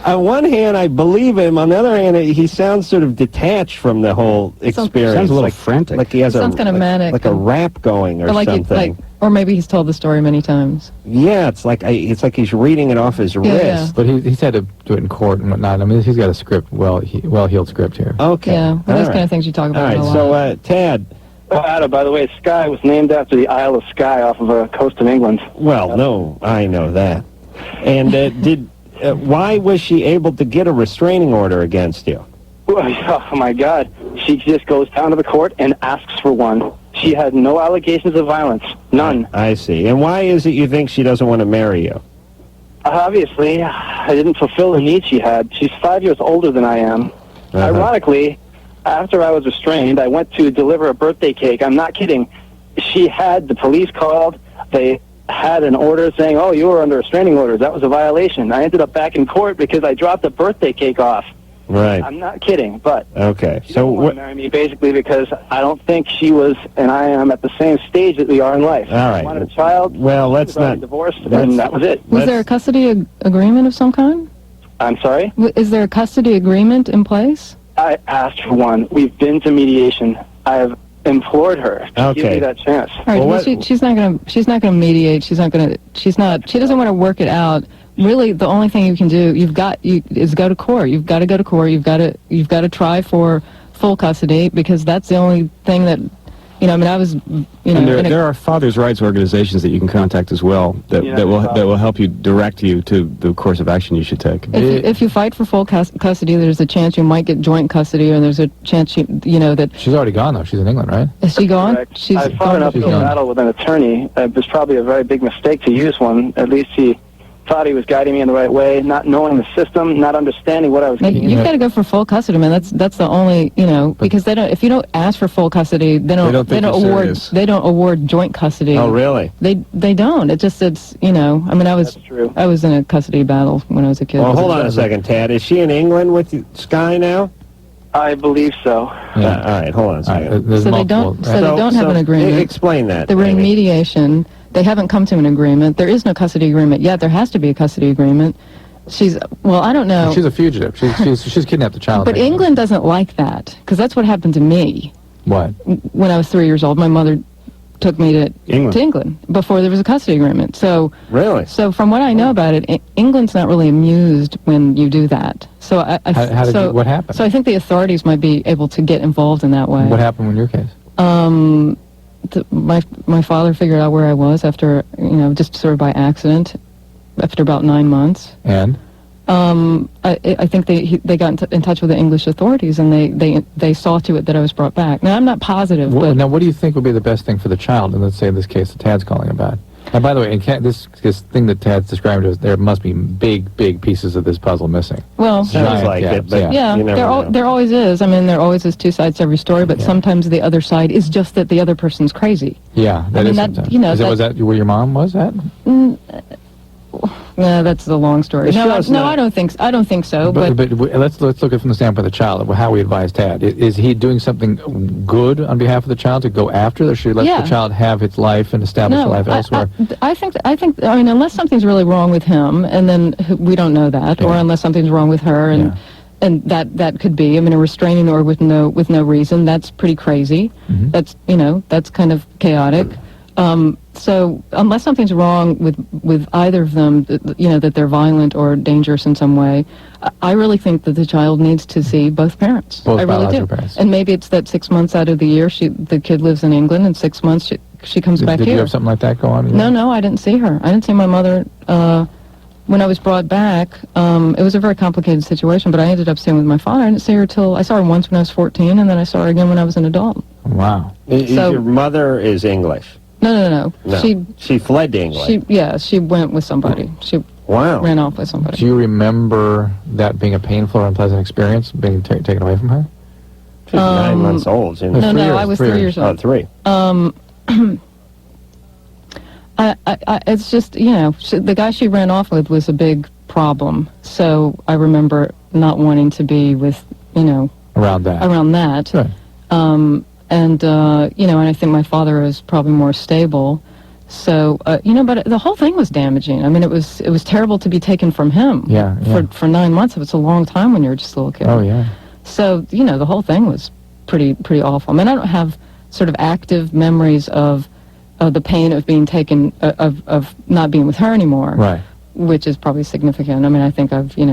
On one hand, I believe him. On the other hand, he sounds sort of detached from the whole experience. Sounds a little frantic. Like he has Sounds kind of manic. like a rap going or something. Or maybe he's told the story many times. Yeah, it's like he's reading it off his wrist. Yeah. But he's had to do it in court and whatnot. I mean, he's got a script, well-heeled script here. Okay. Yeah, well, those kind of things you talk about. All right, so Tad. Adam, by the way, Skye was named after the Isle of Skye off of a coast of England. Well, no, I know that. And why was she able to get a restraining order against you? Oh, my God. She just goes down to the court and asks for one. She had no allegations of violence. None. I see. And why is it you think she doesn't want to marry you? Obviously, I didn't fulfill the need she had. She's 5 years older than I am. Ironically, after I was restrained, I went to deliver a birthday cake. I'm not kidding. The police called. They had an order saying, oh, you were under restraining orders. That was a violation. I ended up back in court because I dropped a birthday cake off. Right. I'm not kidding, but okay. She didn't want to marry me basically because I don't think she was and I am at the same stage that we are in life. All right. I wanted a child. Well, let's not divorced, and that was it. Was there a custody agreement of some kind? I'm sorry? Is there a custody agreement in place? I asked for one. We've been to mediation. I have implored her to give me that chance. All right. Well, she's not gonna mediate. She doesn't want to work it out. Really, the only thing you can do, is go to court. You've got to go to court. You've got to try for full custody because that's the only thing that, You know, I mean, I was, you know, and there are fathers' rights organizations that you can contact as well that will help you direct you to the course of action you should take. If you fight for full custody, there's a chance you might get joint custody, or there's a chance you know that. She's already gone though. She's in England, right? Is she gone? Correct. I fought an uphill battle with an attorney. It was probably a very big mistake to use one. At least he thought he was guiding me in the right way, not knowing the system, not understanding what I was getting. You've got to go for full custody, man. That's the only, you know, because they don't. If you don't ask for full custody, they don't award joint custody. Oh, really? They don't. It's you know. I mean, I was in a custody battle when I was a kid. Well, hold on a second, Tad. Is she in England with Sky now? I believe so. All right, hold on a second. So they don't have an agreement. Explain that. They were in mediation. They haven't come to an agreement. There is no custody agreement yet. There has to be a custody agreement. Well, I don't know. She's a fugitive. She's kidnapped the child. But England doesn't like that, because that's what happened to me. What? When I was 3 years old, my mother took me to England before there was a custody agreement. So really? So from what I know about it, England's not really amused when you do that. So what happened? So I think the authorities might be able to get involved in that way. What happened in your case? My father figured out where I was after, you know, just sort of by accident, after about 9 months. And? I think they got in touch with the English authorities, and they saw to it that I was brought back. Now, I'm not positive, but... Now, what do you think would be the best thing for the child? And let's say in this case that Tad's calling about. And by the way, this thing that Tad's described as, there must be big pieces of this puzzle missing. Well, sounds like it, but there always is. I mean, there always is two sides to every story, but sometimes the other side is just that the other person's crazy. Yeah, that is sometimes. You know, was that where your mom was at? No, that's a long story. No, I don't think so. But let's look at it from the standpoint of the child. How we advise Tad. Is he doing something good on behalf of the child to go after, or should he let the child have its life and establish a life elsewhere? I think. I mean, unless something's really wrong with him, and then we don't know that, or unless something's wrong with her, and that could be. I mean, a restraining order with no reason. That's pretty crazy. Mm-hmm. That's kind of chaotic. So unless something's wrong with either of them, that they're violent or dangerous in some way, I really think that the child needs to see both parents. Both I really do. Parents. And maybe it's that 6 months out of the year the kid lives in England, and 6 months she comes back here. Did you have something like that go on? No, I didn't see her. I didn't see my mother when I was brought back. It was a very complicated situation, but I ended up staying with my father. I didn't see her I saw her once when I was 14, and then I saw her again when I was an adult. Wow. Your mother is English? No. She fled to England. She went with somebody. She ran off with somebody. Do you remember that being a painful or unpleasant experience, being taken away from her? She's 9 months old. No, I was 3 years old. Oh, 3. It's just, the guy she ran off with was a big problem. So I remember not wanting to be with, around that. Right. And I think my father was probably more stable. So, but the whole thing was damaging. I mean, it was terrible to be taken from him. Yeah. For 9 months. It's a long time when you're just a little kid. Oh, yeah. So, the whole thing was pretty awful. I mean, I don't have sort of active memories of the pain of being taken, of not being with her anymore. Right. Which is probably significant. I mean, I think I've, You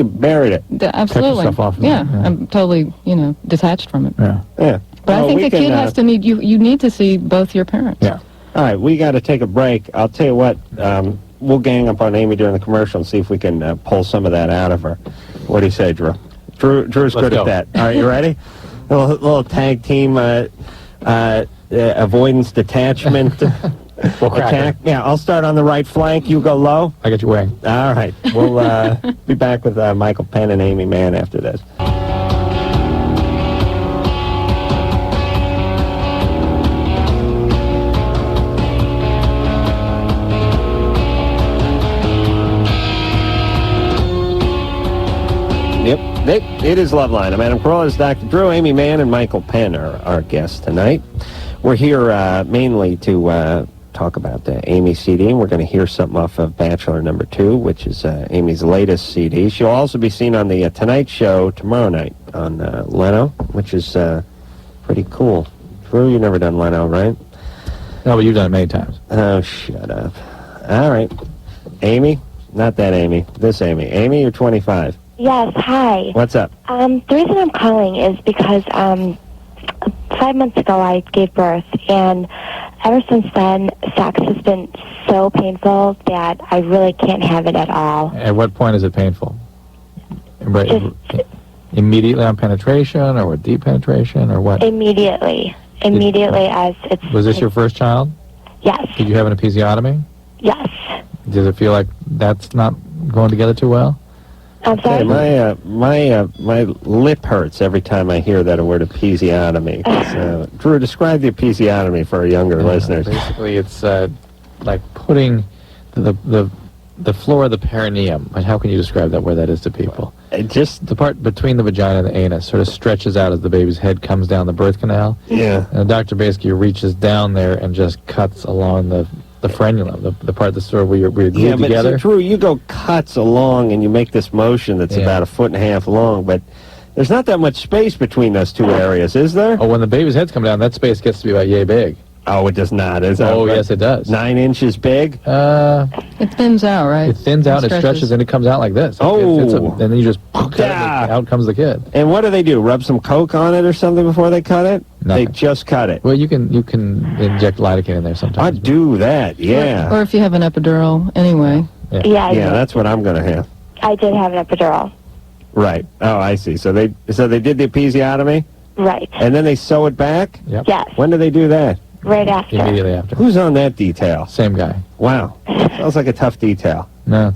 buried it. Absolutely. Cut yourself off. Yeah, I'm totally, Detached from it. Yeah. But I think the kid has to need, you need to see both your parents. Yeah. All right, we got to take a break. I'll tell you what, we'll gang up on Aimee during the commercial and see if we can pull some of that out of her. What do you say, Drew? Drew's good at that. All right, you ready? A little tag team avoidance detachment attack. Yeah, I'll start on the right flank. You go low. I got your wing. All right. We'll be back with Michael Penn and Aimee Mann after this. Yep, it is Loveline. I'm Adam Carolla. It's Dr. Drew, Aimee Mann, and Michael Penn are our guests tonight. We're here mainly to talk about the Aimee CD, and we're going to hear something off of Bachelor number 2, which is Aimee's latest CD. She'll also be seen on the Tonight Show tomorrow night on Leno, which is pretty cool. Drew, you've never done Leno, right? No, but you've done it many times. Oh, shut up. All right. Aimee? Not that Aimee. This Aimee. Aimee, you're 25. Yes, hi. What's up? The reason I'm calling is because 5 months ago, I gave birth, and ever since then, sex has been so painful that I really can't have it at all. At what point is it painful? Right, immediately on penetration, or with deep penetration, or what? Immediately, as it's... Was this your first child? Yes. Did you have an episiotomy? Yes. Does it feel like that's not going together too well? I'm sorry? My lip hurts every time I hear that word episiotomy. Drew, describe the episiotomy for our younger listeners. Basically, it's like putting the floor of the perineum. How can you describe that, where that is to people? Just the part between the vagina and the anus sort of stretches out as the baby's head comes down the birth canal. Yeah. And the doctor basically reaches down there and just cuts along the frenulum, the part that's sort of where you're glued together. But Drew, you go cuts along and you make this motion that's about 1.5 feet long, but there's not that much space between those two areas, is there? Oh, when the baby's head's come down, that space gets to be about yay big. Oh, it does not, is it? Oh, yes, it does. 9 inches big? It thins out, right? It thins out, it stretches, and it comes out like this. And then you just cut it, and out comes the kid. And what do? Rub some Coke on it or something before they cut it? Nothing. They just cut it. Well, you can inject lidocaine in there sometimes. I'd do that, yeah. Or if you have an epidural, anyway. Yeah, that's what I'm going to have. I did have an epidural. Right. Oh, I see. So they did the episiotomy? Right. And then they sew it back? Yep. Yes. When do they do that? Right after. Immediately after. Who's on that detail? Same guy. Wow. Sounds like a tough detail. No.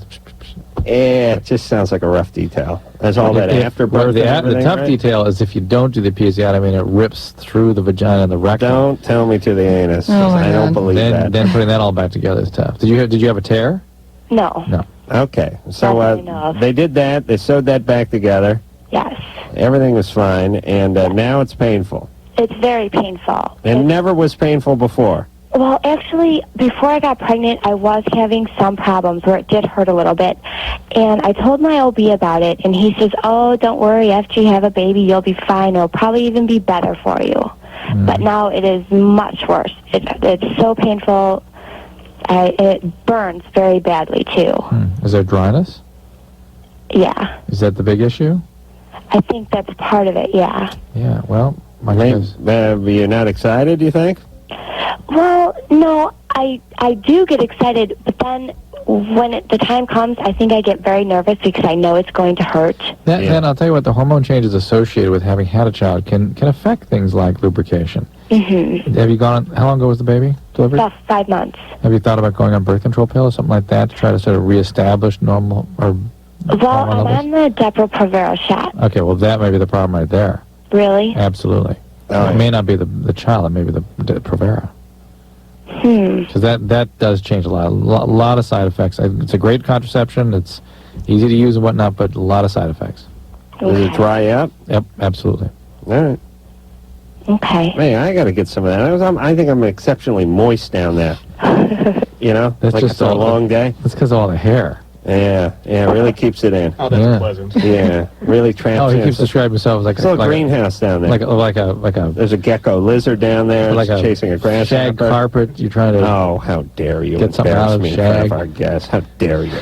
It just sounds like a rough detail. There's all that afterbirth. The tough detail is if you don't do the episiotomy and it rips through the vagina and the rectum. Don't tell me to the anus. Oh, I don't believe that. Then putting that all back together is tough. Did you have a tear? No. No. Okay. So they did that. They sewed that back together. Yes. Everything was fine, and now it's painful. It's very painful. It never was painful before. Well, actually, before I got pregnant, I was having some problems where it did hurt a little bit. And I told my OB about it, and he says, oh, don't worry, after you have a baby, you'll be fine. It'll probably even be better for you. But now it is much worse. It's so painful. It burns very badly, too. Is there dryness? Yeah. Is that the big issue? I think that's part of it, yeah. Yeah, well, you're not excited, do you think? Well, no, I do get excited, but then when the time comes, I think I get very nervous because I know it's going to hurt. Then I'll tell you what, the hormone changes associated with having had a child can affect things like lubrication. Mm-hmm. Have you gone on, how long ago was the baby delivered? About 5 months. Have you thought about going on birth control pill or something like that to try to sort of reestablish normal or Well, I'm on the Depo-Provera shot. Okay, well, that may be the problem right there. Really? Absolutely. It may not be the child, it may be the Provera. Because that does change a lot of side effects. It's a great contraception. It's easy to use and whatnot, but a lot of side effects. Does it dry up? Yep, absolutely. All right. Okay. Man, I got to get some of that. I think I'm exceptionally moist down there. You know? That's like just it's a long day. That's because of all the hair. Yeah, it really keeps it in. Oh, that's pleasant. Yeah, really tramps. Oh, he keeps describing himself as like a little greenhouse down there. Like a. There's a gecko lizard down there. Like it's chasing a grasshopper. Shag carpet. You're trying to. Oh, how dare you! Get something out of me shag. in front of our guests. How dare you!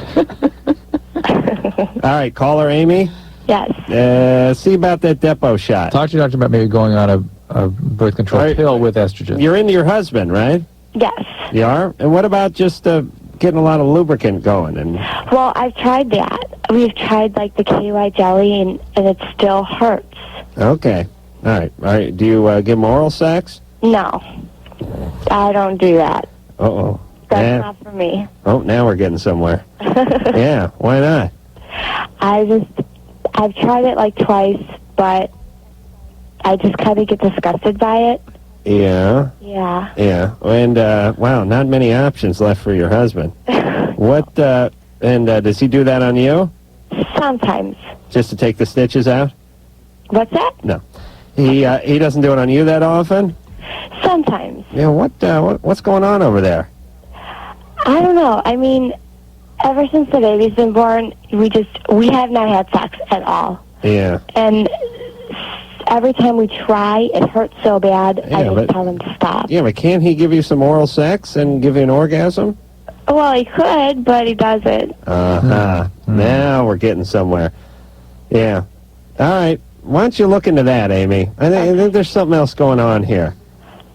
All right, caller Amy. Yes. See about that Depo shot. Talk to your doctor about maybe going on a birth control pill with estrogen. You're into your husband, right? Yes. You are? And what about just getting a lot of lubricant going? And well, I've tried that. We've tried like the KY jelly, and it still hurts. Okay. All right. Do you give him oral sex? No. I don't do that. Uh-oh. That's not for me. Oh, now we're getting somewhere. Yeah, why not? I've tried it like twice, but I just kind of get disgusted by it. Yeah. Yeah. Yeah. And, wow, not many options left for your husband. What, does he do that on you? Sometimes. Just to take the stitches out? What's that? No. He doesn't do it on you that often? Sometimes. Yeah, what's going on over there? I don't know. I mean, ever since the baby's been born, we have not had sex at all. Yeah. And every time we try, it hurts so bad, I just tell him to stop. Yeah, but can't he give you some oral sex and give you an orgasm? Well, he could, but he doesn't. Uh-huh. Now we're getting somewhere. Yeah. All right. Why don't you look into that, Aimee? I think there's something else going on here.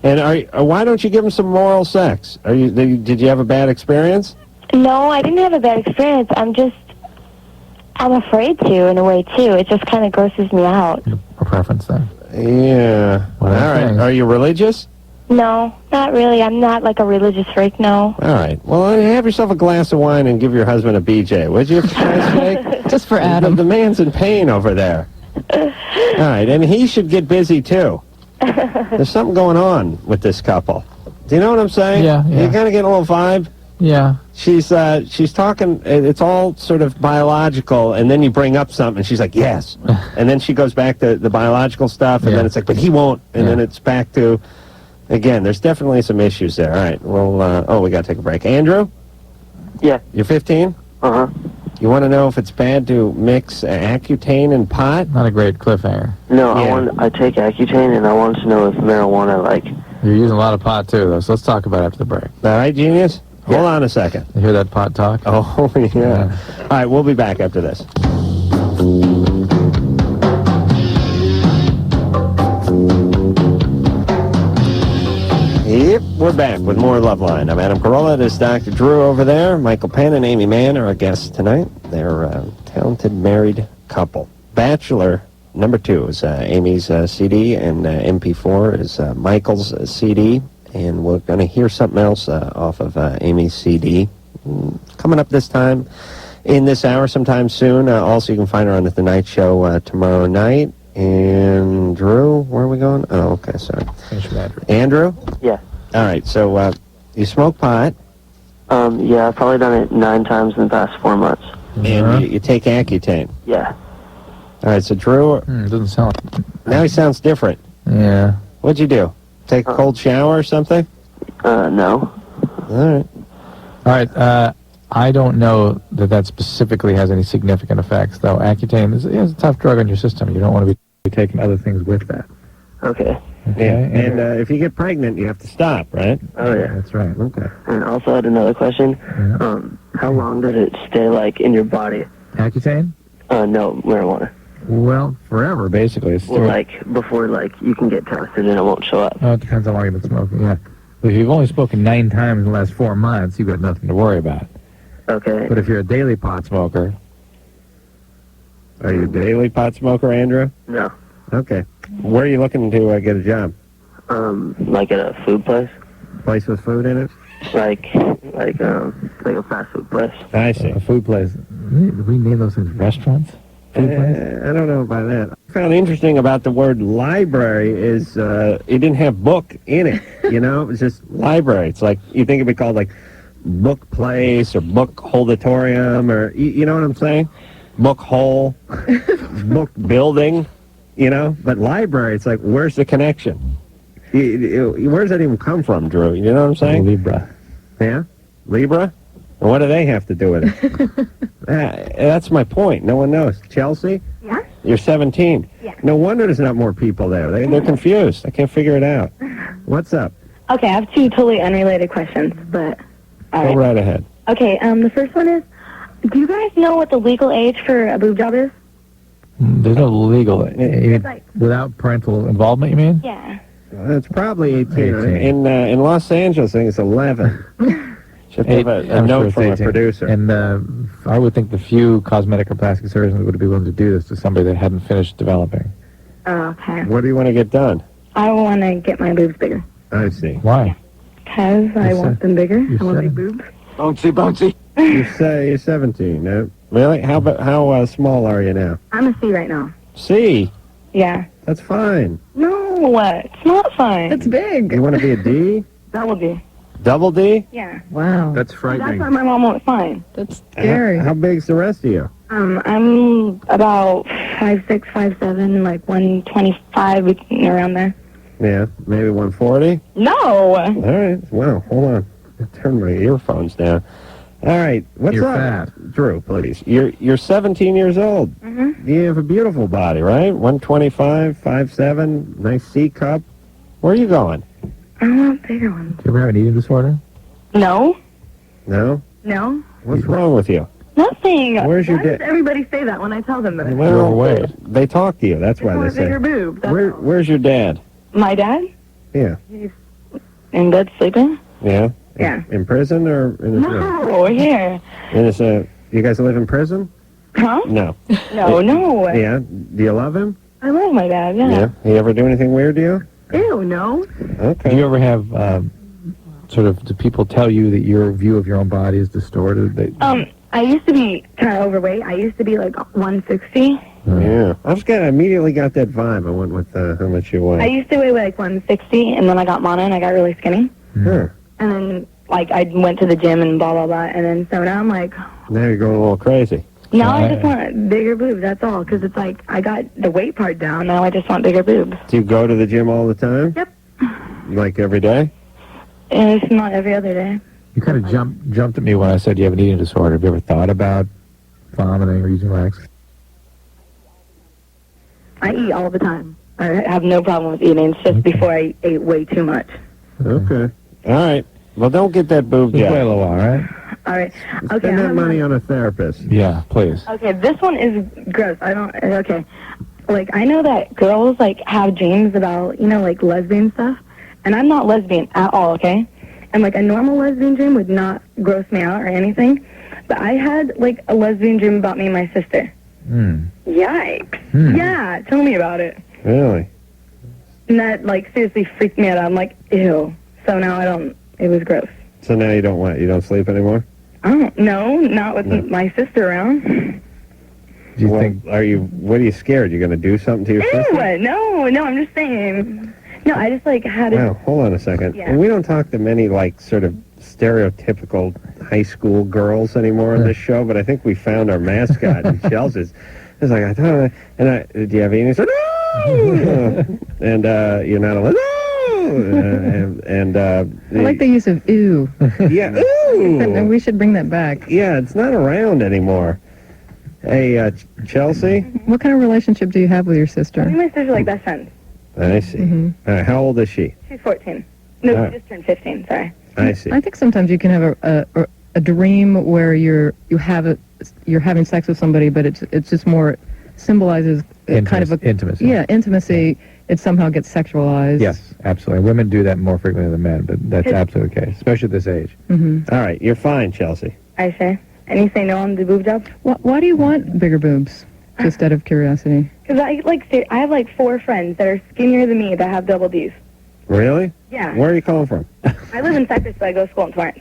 And why don't you give him some moral sex? Did you have a bad experience? No, I didn't have a bad experience. I'm afraid to, in a way, too. It just kind of grosses me out. A preference then. Yeah. All right. Are you religious? No, not really. I'm not like a religious freak, no. All right. Well, have yourself a glass of wine and give your husband a BJ, would you, for Christ's sake? Just for Adam. The man's in pain over there. All right. And he should get busy, too. There's something going on with this couple. Do you know what I'm saying? Yeah. You kind of get a little vibe? Yeah. She's talking, it's all sort of biological, and then you bring up something, and she's like, yes. And then she goes back to the biological stuff, and then it's like, but he won't. And then it's back to, again, there's definitely some issues there. All right, well, we got to take a break. Andrew? Yeah. You're 15? Uh-huh. You want to know if it's bad to mix Accutane and pot? Not a great cliffhanger. No, I take Accutane, and I wanted to know if marijuana, You're using a lot of pot, too, though, so let's talk about it after the break. All right, genius? Hold on a second. You hear that pot talk? Oh, yeah. All right, we'll be back after this. Yep, we're back with more Loveline. I'm Adam Carolla. This is Dr. Drew over there. Michael Penn and Aimee Mann are our guests tonight. They're a talented married couple. Bachelor number 2 is Aimee's CD, and MP4 is Michael's CD. And we're going to hear something else off of Aimee's CD coming up this time in this hour sometime soon. Also, you can find her on The Tonight Show tomorrow night. And Drew, where are we going? Oh, okay, sorry. Finish with Andrew. Andrew? Yeah. All right, so you smoke pot. Yeah, I've probably done it 9 times in the past 4 months. And you take Accutane. Yeah. All right, so Drew... doesn't sound... Now he sounds different. Yeah. What'd you do? Take a cold shower or something? No. All right, I don't know that specifically has any significant effects, though. Accutane is a tough drug on your system. You don't want to be taking other things with that. Okay. Yeah, and if you get pregnant, you have to stop, right? Oh, yeah. That's right. Okay. And also I had another question. How long does it stay, in your body? Accutane? No, marijuana. Well, forever, basically. It's Well, before, you can get tested and it won't show up. Oh, it depends how long you've been smoking, yeah. But if you've only spoken 9 times in the last 4 months, you've got nothing to worry about. Okay. But if you're a daily pot smoker... Are you a daily pot smoker, Andrew? No. Okay. Where are you looking to get a job? At a food place. Place with food in it? Like a fast food place. I see. A food place. Did we name those things restaurants? I don't know about that. I found interesting about the word library is it didn't have book in it, It was just library. It's like, you think it'd be called book place or book holdatorium or, you know what I'm saying? Book hole, book building, but library, it's like, where's the connection? Where does that even come from, Drew? You know what I'm saying? Libra. Yeah? Libra? And what do they have to do with it? That's my point. No one knows. Chelsea? Yeah? You're 17. Yeah. No wonder there's not more people there. They're confused. I can't figure it out. What's up? Okay, I have 2 totally unrelated questions, but... Go right ahead. Okay, the first one is, do you guys know what the legal age for a boob job is? There's no legal... without parental involvement, you mean? Yeah. It's probably 18. In Los Angeles, I think it's 11. Should have a note from a producer. And I would think the few cosmetic or plastic surgeons would be willing to do this to somebody that hadn't finished developing. Oh, okay. What do you want to get done? I want to get my boobs bigger. I see. Why? Because I want them bigger. I want big boobs. Bouncy. You're 17. Really? How small are you now? I'm a C right now. C? Yeah. That's fine. No, it's not fine. It's big. You want to be a D? Double D. Double D? Yeah. Wow. That's That's frightening. why my mom won't fine. That's scary. How big's the rest of you? I'm about 5'6", 5'7", 125, around there. Yeah, maybe 140? No! All right. Wow, hold on. Turn my earphones down. All right, what's You're up? fat. Drew, please. You're 17 years old. Mm-hmm. You have a beautiful body, right? 125, 5'7", nice C cup. Where are you going? I want bigger ones. Do you ever have an eating disorder? No. No? No. What's wrong with you? Nothing. Where's your Why does dad? everybody say that when I tell them that? Well, overweight. they talk to you. That's why they want a say. bigger boob. That's all. Where's your dad? My dad? Yeah. He's in bed sleeping? Yeah. Yeah. In prison or in his room? No, here. In his, you guys live in prison? Huh? No. No. Yeah. Do you love him? I love my dad, yeah. He ever do anything weird to you? Ew, no. Okay. Do you ever have do people tell you that your view of your own body is distorted? I used to be kind of overweight. I used to be like 160. Yeah. I immediately got that vibe. I went with how much you weigh. I used to weigh like 160, and then I got mono, and I got really skinny. Sure. And then, like, I went to the gym and blah, blah, blah. And then, so now I'm like, Now you're going a little crazy. now I just want bigger boobs, that's all. Because it's like, I got the weight part down. Now I just want bigger boobs. Do you go to the gym all the time? Yep. Like every day? And it's not every other day. You kind of jumped at me when I said you have an eating disorder. Have you ever thought about vomiting or using laxatives? I eat all the time. I have no problem with eating. It's just before I ate way too much. Okay. All right. Well, don't get that boob Just job. wait a little while, all right? All right. Spend Okay. that money on a therapist. Yeah, please. Okay, this one is gross. Okay. Like, I know that girls, like, have dreams about, like, lesbian stuff. And I'm not lesbian at all, okay? And, like, a normal lesbian dream would not gross me out or anything. But I had, like, a lesbian dream about me and my sister. Yikes. Yeah, tell me about it. Really? And that, like, seriously freaked me out. I'm like, ew. So now it was gross. So now you don't sleep anymore? No, not with my sister around. Do you think? What are you scared? You're going to do something to your sister? Ew, no, I'm just saying. No, I just, like, had Wow, it. hold on a second. Yeah. We don't talk to many, like, sort of stereotypical high school girls anymore on this show, but I think we found our mascot, and Chelsea's. It's like, do you have any? No! And you're not allowed. I like the use of ooh. Yeah, ooh. And we should bring that back. Yeah, it's not around anymore. Hey, Chelsea? What kind of relationship do you have with your sister? Me and my sister are like best friends. I see. How old is she? She's 14. No, she just turned 15, sorry. I see. I think sometimes you can have a dream where you're having sex with somebody, but it's just more symbolizes kind of a intimacy. Yeah, intimacy. It somehow gets sexualized. Yes, absolutely. Women do that more frequently than men, but that's absolutely the case, especially at this age. All right, you're fine, Chelsea. I say. And you say no on the boob job? Why do you want bigger boobs? Just out of curiosity. Because I have like 4 friends that are skinnier than me that have double Ds. Really? Yeah. Where are you calling from? I live in Cyprus, but I go to school in Torrance.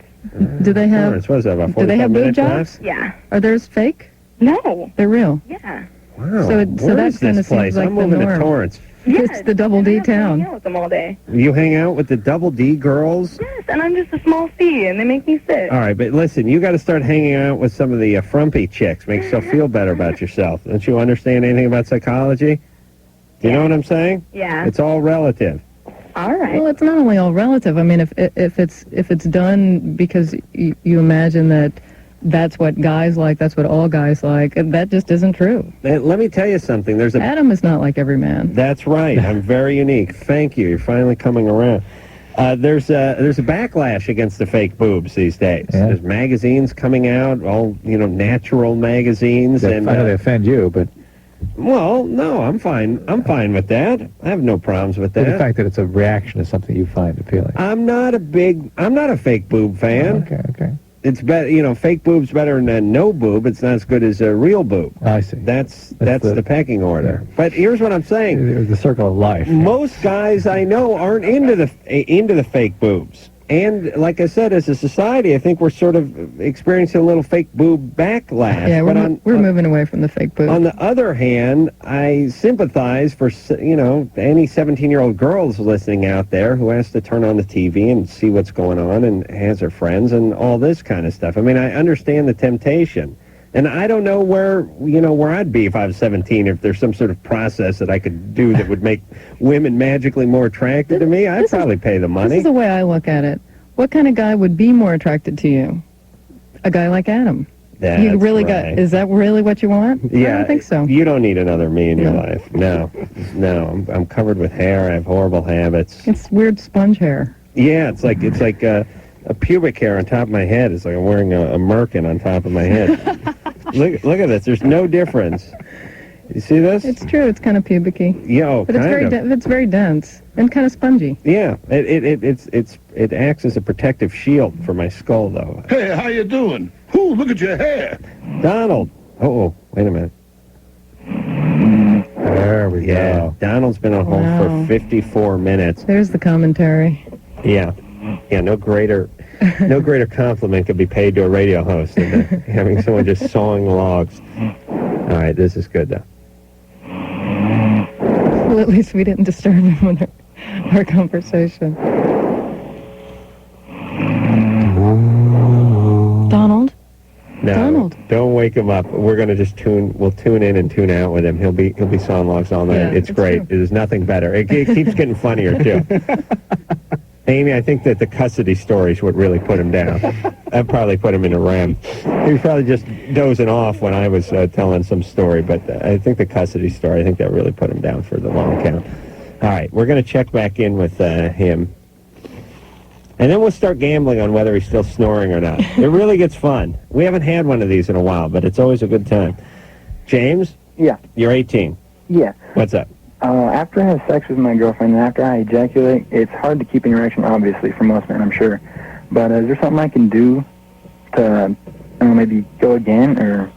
Do they have? Torrance, what is that, about Do they have 45 boob minute jobs? drive? Yeah. Are theirs fake? No. They're real. Yeah. Wow. So Where that is kind this of place? seems like I'm the moving norm. to Torrance. It's the double D I town. hang out with them all day. You hang out with the double D girls? Yes, and I'm just a small C, and they make me sick. All right, but listen, you got to start hanging out with some of the frumpy chicks. Makes yourself feel better about yourself. Don't you understand anything about psychology? Do you know what I'm saying? Yeah. It's all relative. All right. Well, it's not only all relative. I mean, if it's done because you imagine that's what guys like, that's what all guys like, and that just isn't true. Let me tell you something. Adam is not like every man. That's right. I'm very unique. Thank you. You're finally coming around. There's a backlash against the fake boobs these days. Yeah. There's magazines coming out, all natural magazines, I and know they offend you, but well, no, I'm fine. I'm fine with that. I have no problems with the that. fact that it's a reaction is something you find appealing. I'm not a fake boob fan. Okay. It's better, fake boob's better than no boob. It's not as good as a real boob. I see. That's the pecking order. Yeah. But here's what I'm saying. The circle of life. Most guys I know aren't into the fake boobs. And like I said, as a society, I think we're sort of experiencing a little fake boob backlash. Yeah, but we're moving away from the fake boob. On the other hand, I sympathize for, any 17-year-old girls listening out there who has to turn on the TV and see what's going on and has her friends and all this kind of stuff. I mean, I understand the temptation. And I don't know where I'd be if I was 17, if there's some sort of process that I could do that would make women magically more attracted to me. I'd probably pay the money. This is the way I look at it. What kind of guy would be more attracted to you? A guy like Adam. That's you really right. Is that really what you want? Yeah, I don't think so. You don't need another me in your life. No. I'm covered with hair. I have horrible habits. It's weird sponge hair. Yeah, it's like a pubic hair on top of my head. It's like I'm wearing a merkin on top of my head. Look at this. There's no difference. You see this? It's true. It's kind of pubic-y. Yeah, but it's very dense and kind of spongy. Yeah, it acts as a protective shield for my skull, though. Hey, how you doing? Ooh, look at your hair. Donald. Oh, wait a minute. There we go. Donald's been on hold for 54 minutes. There's the commentary. Yeah, no greater compliment could be paid to a radio host than having someone just sawing logs. All right, this is good, though. Well, at least we didn't disturb him with our conversation. Donald? No, Donald. Don't wake him up. We're going to just we'll tune in and tune out with him. He'll be sawing logs all night. Yeah, it's great. True. There's nothing better. It keeps getting funnier, too. Aimee, I think that the custody stories would really put him down. That probably put him in a REM. He was probably just dozing off when I was telling some story, but I think the custody story, I think that really put him down for the long count. All right, we're going to check back in with him. And then we'll start gambling on whether he's still snoring or not. It really gets fun. We haven't had one of these in a while, but it's always a good time. James? Yeah. You're 18. Yeah. What's up? After I have sex with my girlfriend and after I ejaculate, it's hard to keep an erection, obviously, for most men, I'm sure. But is there something I can do to maybe go again, or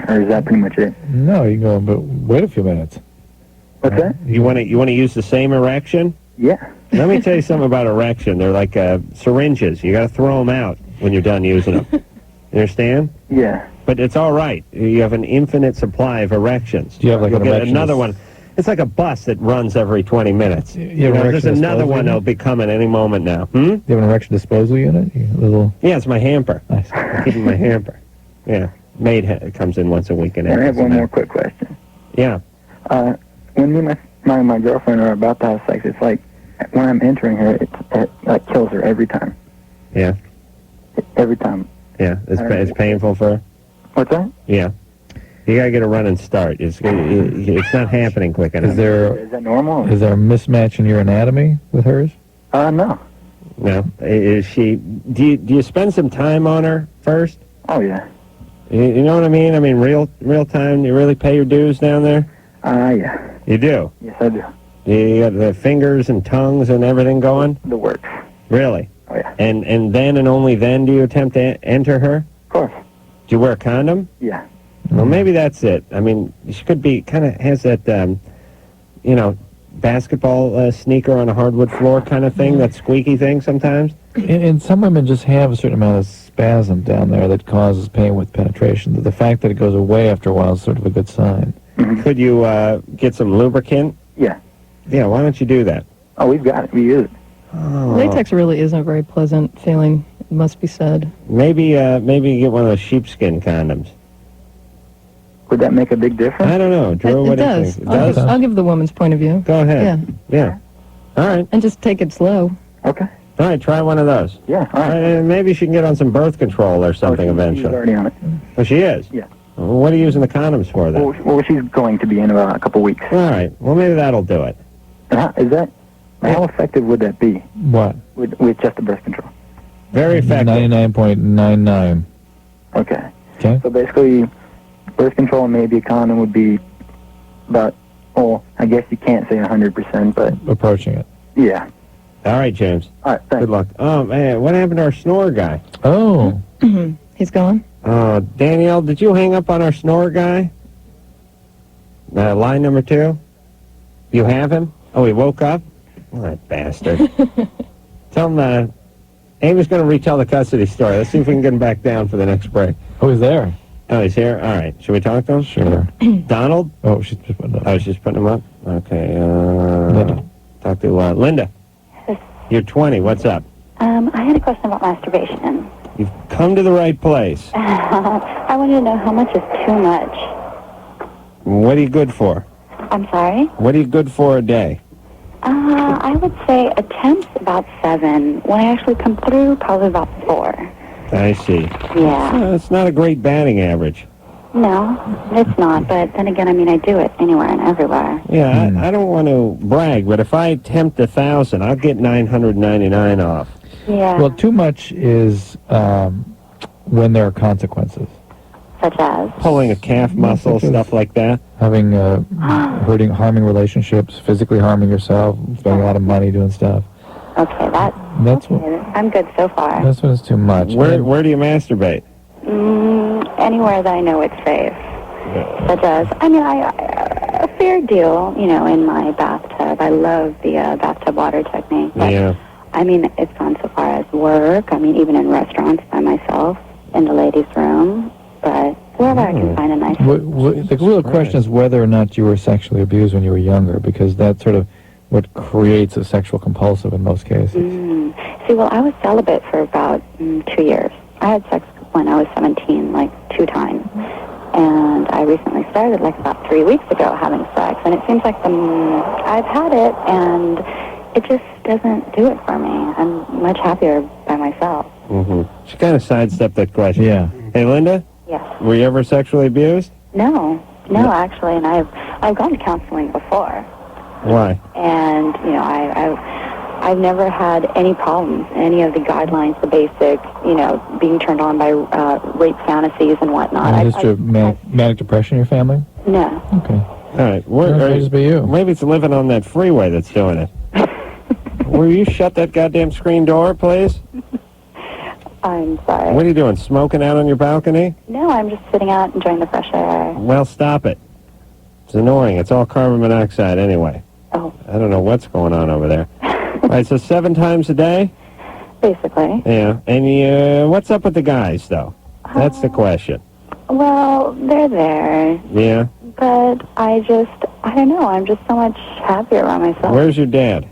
is that pretty much it? No, you can go, but wait a few minutes. What's that? You want to use the same erection? Yeah. Let me tell you something about erection. They're like syringes. You got to throw them out when you're done using them. You understand? Yeah. But it's all right. You have an infinite supply of erections. Do you have like You'll an get erection another one. It's like a bus that runs every 20 minutes. There's another one that'll be coming any moment now. Do you have an erection disposal unit? Yeah, it's my hamper. Nice. I keep in my hamper. Yeah. Maid comes in once a week and I have one more quick question. Yeah. When me and my girlfriend are about to have sex, it's like when I'm entering her, it like kills her every time. Yeah. Every time. Yeah. It's painful for her? What's that? Yeah. You gotta get a running start. It's not happening quick enough. Is that normal? Is there a mismatch in your anatomy with hers? No. No. Is she? Do you spend some time on her first? Oh yeah. You know what I mean? I mean, real time. You really pay your dues down there? Yeah. You do? Yes, I do. You got the fingers and tongues and everything going? The works. Really? Oh yeah. And then and only then do you attempt to enter her? Of course. Do you wear a condom? Yeah. Well, maybe that's it. I mean, she could be kind of has that, basketball sneaker on a hardwood floor kind of thing, that squeaky thing sometimes. And some women just have a certain amount of spasm down there that causes pain with penetration. The fact that it goes away after a while is sort of a good sign. Could you get some lubricant? Yeah. Yeah, why don't you do that? Oh, we've got it. We use it. Oh. Latex really isn't a very pleasant feeling, it must be said. Maybe you get one of those sheepskin condoms. Would that make a big difference? I don't know. Drew, what do you think? It does? I'll give the woman's point of view. Go ahead. Yeah. All right. And just take it slow. Okay. All right, try one of those. Yeah, all right. Maybe she can get on some birth control or something eventually. She's already on it. Oh, she is? Yeah. Well, what are you using the condoms for, then? Well, she's going to be in about a couple weeks. All right. Well, maybe that'll do it. How effective would that be? What? With just the birth control? Very effective. 99.99. Okay. Okay. So basically, birth control and maybe a condom would be about, I guess you can't say 100%, but... Approaching it. Yeah. All right, James. All right, thanks. Good luck. Oh, man, what happened to our snore guy? Oh. He's gone? Danielle, did you hang up on our snore guy? Line number 2? You have him? Oh, he woke up? Oh, that bastard. Tell him, Amy's going to retell the custody story. Let's see if we can get him back down for the next break. Oh, he's there. Oh, he's here? All right. Should we talk to him? Sure. Donald? Oh, she's just putting him up. Oh, she's putting him up? Okay. Talk to Linda. You're 20. What's up? I had a question about masturbation. You've come to the right place. I wanted to know how much is too much. What are you good for? I'm sorry? What are you good for a day? I would say attempts about 7. When I actually come through, probably about 4. I see. Yeah. It's not a great batting average. No, it's not. But then again, I mean, I do it anywhere and everywhere. Yeah, I don't want to brag, but if I attempt 1,000, I'll get 999 off. Yeah. Well, too much is when there are consequences. Such as? Pulling a calf muscle, stuff like that. Having, harming relationships, physically harming yourself, spending a lot of money doing stuff. Okay, That's what. I'm good so far. That's when it's too much. Where do you masturbate? Anywhere that I know it's safe. Such as, a fair deal, in my bathtub. I love the bathtub water technique. But, Yeah. it's gone so far as work. Even in restaurants by myself, in the ladies' room. But wherever I can find a nice... The real question is whether or not you were sexually abused when you were younger, because that's sort of what creates a sexual compulsive in most cases. See, well, I was celibate for about 2 years. I had sex when I was 17, 2 times. And I recently started, about 3 weeks ago, having sex. And it seems like I've had it, and it just doesn't do it for me. I'm much happier by myself. She kind of sidestepped that question. Yeah. Hey, Linda? Yes. Were you ever sexually abused? No, actually, and I've gone to counseling before. Why? And, I've never had any problems, any of the guidelines, the basic, being turned on by rape fantasies and whatnot. Any history of manic depression in your family? No. Okay. All right. Might just be you. Maybe it's living on that freeway that's doing it. Will you shut that goddamn screen door, please? I'm sorry. What are you doing, smoking out on your balcony? No, I'm just sitting out enjoying the fresh air. Well, stop it. It's annoying. It's all carbon monoxide anyway. Oh. I don't know what's going on over there. All right, so 7 times a day? Basically. Yeah. And what's up with the guys, though? That's the question. Well, they're there. Yeah? But I don't know, I'm just so much happier by myself. Where's your dad?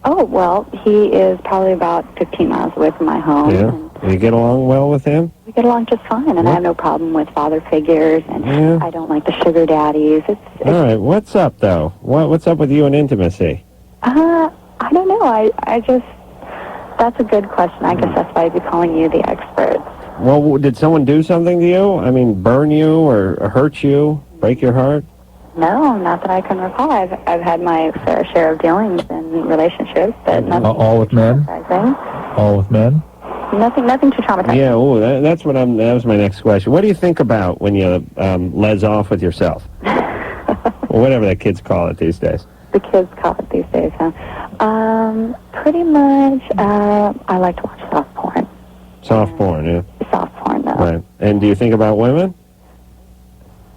Oh, well, he is probably about 15 miles away from my home. Yeah? Do you get along well with him? We get along just fine, and I have no problem with father figures, and I don't like the sugar daddies. It's All right, what's up, though? What's up with you and intimacy? I don't know, I just, that's a good question. I guess that's why I'd be calling you the expert. Well, did someone do something to you? Burn you or hurt you? Break your heart? No, not that I can recall. I've had my fair share of dealings in relationships, but nothing All with men? traumatizing. All with men? Nothing too traumatizing. Yeah, that was my next question. What do you think about when you les off with yourself? Or whatever the kids call it these days. The kids call it these days, huh? Pretty much, I like to watch soft porn. Soft porn, yeah. Soft porn, though. Right. And do you think about women?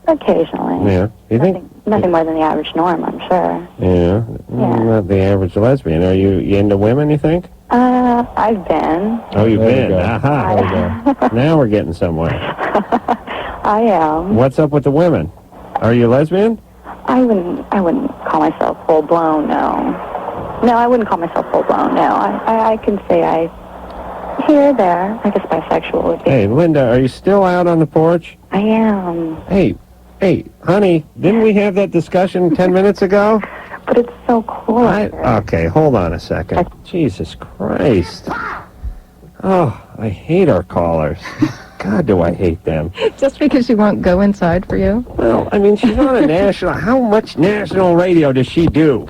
Occasionally. Yeah. Do you think? Nothing more than the average norm, I'm sure. Yeah. Not the average lesbian. Are you into women, you think? I've been. Oh, you've There you been. go. Aha. Now we're getting somewhere. I am. What's up with the women? Are you lesbian? I wouldn't call myself full blown. No, I wouldn't call myself full blown. No, I can say here, there. I guess bisexual would be. Hey, Linda, are you still out on the porch? I am. Hey, honey, didn't we have that discussion 10 minutes ago? But it's so cool. Okay, hold on a second. Jesus Christ. Oh, I hate our callers. God, do I hate them. Just because she won't go inside for you? Well, she's on a national... How much national radio does she do?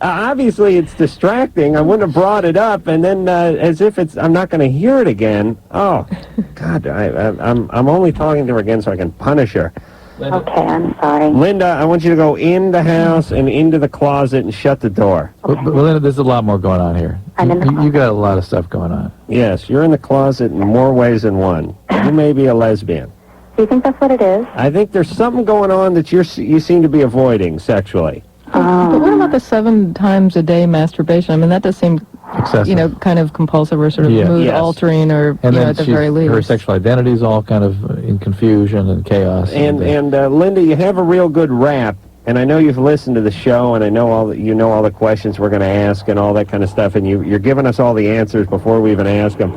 Obviously, it's distracting. I wouldn't have brought it up, and then as if I'm not going to hear it again. Oh, God, I'm only talking to her again so I can punish her. Okay, I'm sorry. Linda, I want you to go in the house and into the closet and shut the door. Okay. But Linda, there's a lot more going on here. You got a lot of stuff going on. Yes, you're in the closet in more ways than one. You may be a lesbian. Do you think that's what it is? I think there's something going on that you seem to be avoiding sexually. But what about the 7 times a day masturbation? That does seem excessive. Kind of compulsive or sort of mood altering, or and then at the very least. Her sexual identity is all kind of in confusion and chaos. And Linda, you have a real good rap, and I know you've listened to the show, and I know all the questions we're going to ask and all that kind of stuff, and you're giving us all the answers before we even ask them.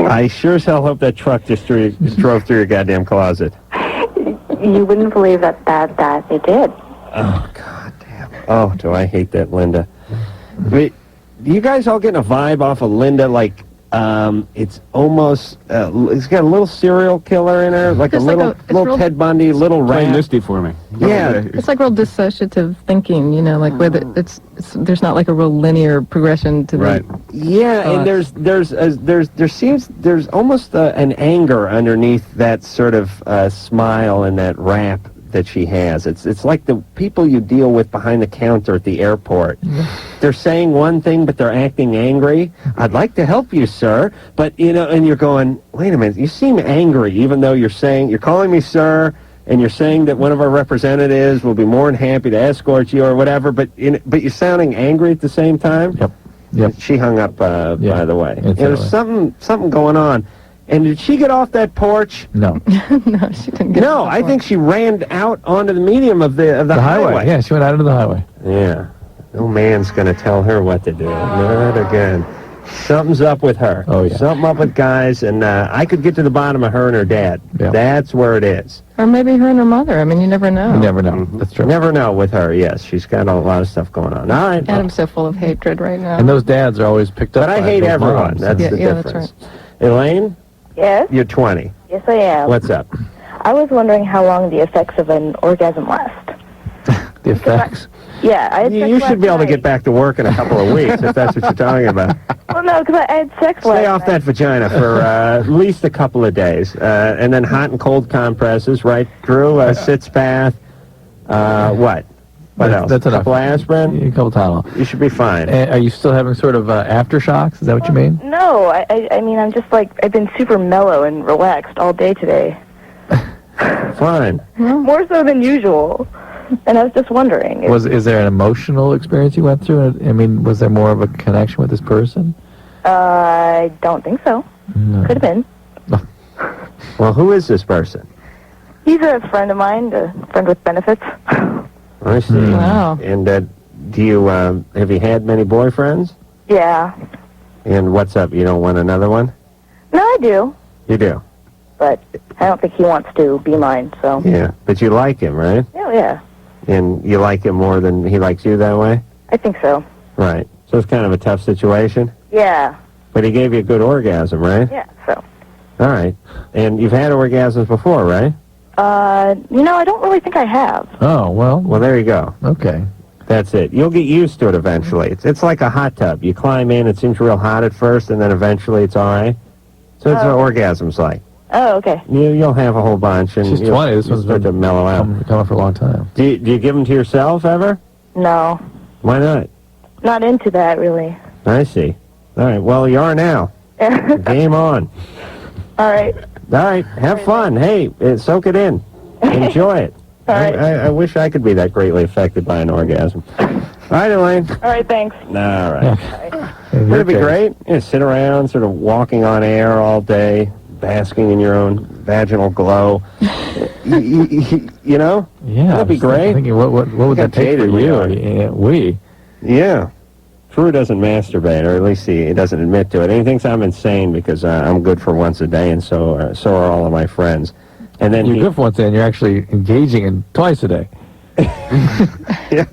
I sure as hell hope that truck just drove through your goddamn closet. You wouldn't believe that it did. Oh, God damn. Oh, do I hate that, Linda. Wait, you guys all getting a vibe off of Linda, like It's almost, it's got a little serial killer in her, like a It's like little, it's little real- Ted Bundy, little Play rat. Misty for me. Yeah. It's like real dissociative thinking, you know, like where it's there's not like a real linear progression to Right. the. Yeah, and there's almost an anger underneath that sort of smile and that rap that she has. It's like the people you deal with behind the counter at the airport. They're saying one thing, but they're acting angry. I'd like to help you, sir, but you know, and you're going, wait a minute, you seem angry, even though you're calling me sir, and you're saying that one of our representatives will be more than happy to escort you or whatever, but you're sounding angry at the same time. Yep. She hung up, by the way. It's There was all something going on. And did she get off that porch? No. No, she didn't get. No, I think she ran out onto the medium of the highway. Yeah, she went out into the highway. Yeah. No man's going to tell her what to do. Not again. Something's up with her. Oh, yeah. Something up with guys, and I could get to the bottom of her and her dad. Yeah. That's where it is. Or maybe her and her mother. I mean, you never know. You never know. That's true. Never know with her, yes. She's got a lot of stuff going on. All right. Adam's so full of hatred right now. And those dads are always picked up. But I by hate those everyone. moms. That's the Yeah, that's difference. Elaine, Yes? you're 20. Yes, I am. What's up? I was wondering how long the effects of an orgasm last. The effects. Yeah, I had sex You last should be able to night. get back to work in a couple of weeks, if that's what you're talking about. Well, no, because I had sex last Stay off night. that vagina for at least a couple of days. And then hot and cold compresses, right? Drew, sitz bath. What? What else? That's a enough. couple aspirin? A couple Tylenol. You should be fine. Are you still having sort of aftershocks? Is that what you mean? No, I mean, I'm just like, I've been super mellow and relaxed all day today. Fine. More so than usual. And I was just wondering. Is there an emotional experience you went through? I mean, was there more of a connection with this person? I don't think so. No. Could have been. Well, who is this person? He's a friend of mine, a friend with benefits. I see. Wow. And do you have you had many boyfriends? Yeah. And what's up? You don't want another one? No, I do. You do. But I don't think he wants to be mine, so. Yeah. But you like him, right? Yeah, yeah. And you like him more than he likes you that way? I think so. Right. So it's kind of a tough situation. Yeah. But he gave you a good orgasm, right? Yeah, so. All right. And you've had orgasms before, right? You know, I don't really think I have. Oh, well. Well, there you go. Okay. That's it. You'll get used to it eventually. It's like a hot tub. You climb in, it seems real hot at first, and then eventually it's all right. So that's what orgasm's like. Oh, okay. You'll have a whole bunch, and She's 20. This you'll one's start to been mellow out. coming for a long time. Do you give them to yourself ever? No. Why not? Not into that, really. I see. All right. Well, you are now. Game on. All right. All right. Have fun. Hey, soak it in. Enjoy it. All right. I wish I could be that greatly affected by an orgasm. All right, Elaine. All right, thanks. All right. In Would your it be case. great? Yeah, sit around, sort of walking on air all day, basking in your own vaginal glow. You know? Yeah. That'd be great. Thinking, what would Look that how take for jaded we you? are. Yeah. Drew doesn't masturbate, or at least he doesn't admit to it. And he thinks I'm insane because I'm good for once a day, and so are all of my friends. And then You're good for one thing, and you're actually engaging in twice a day. Yeah.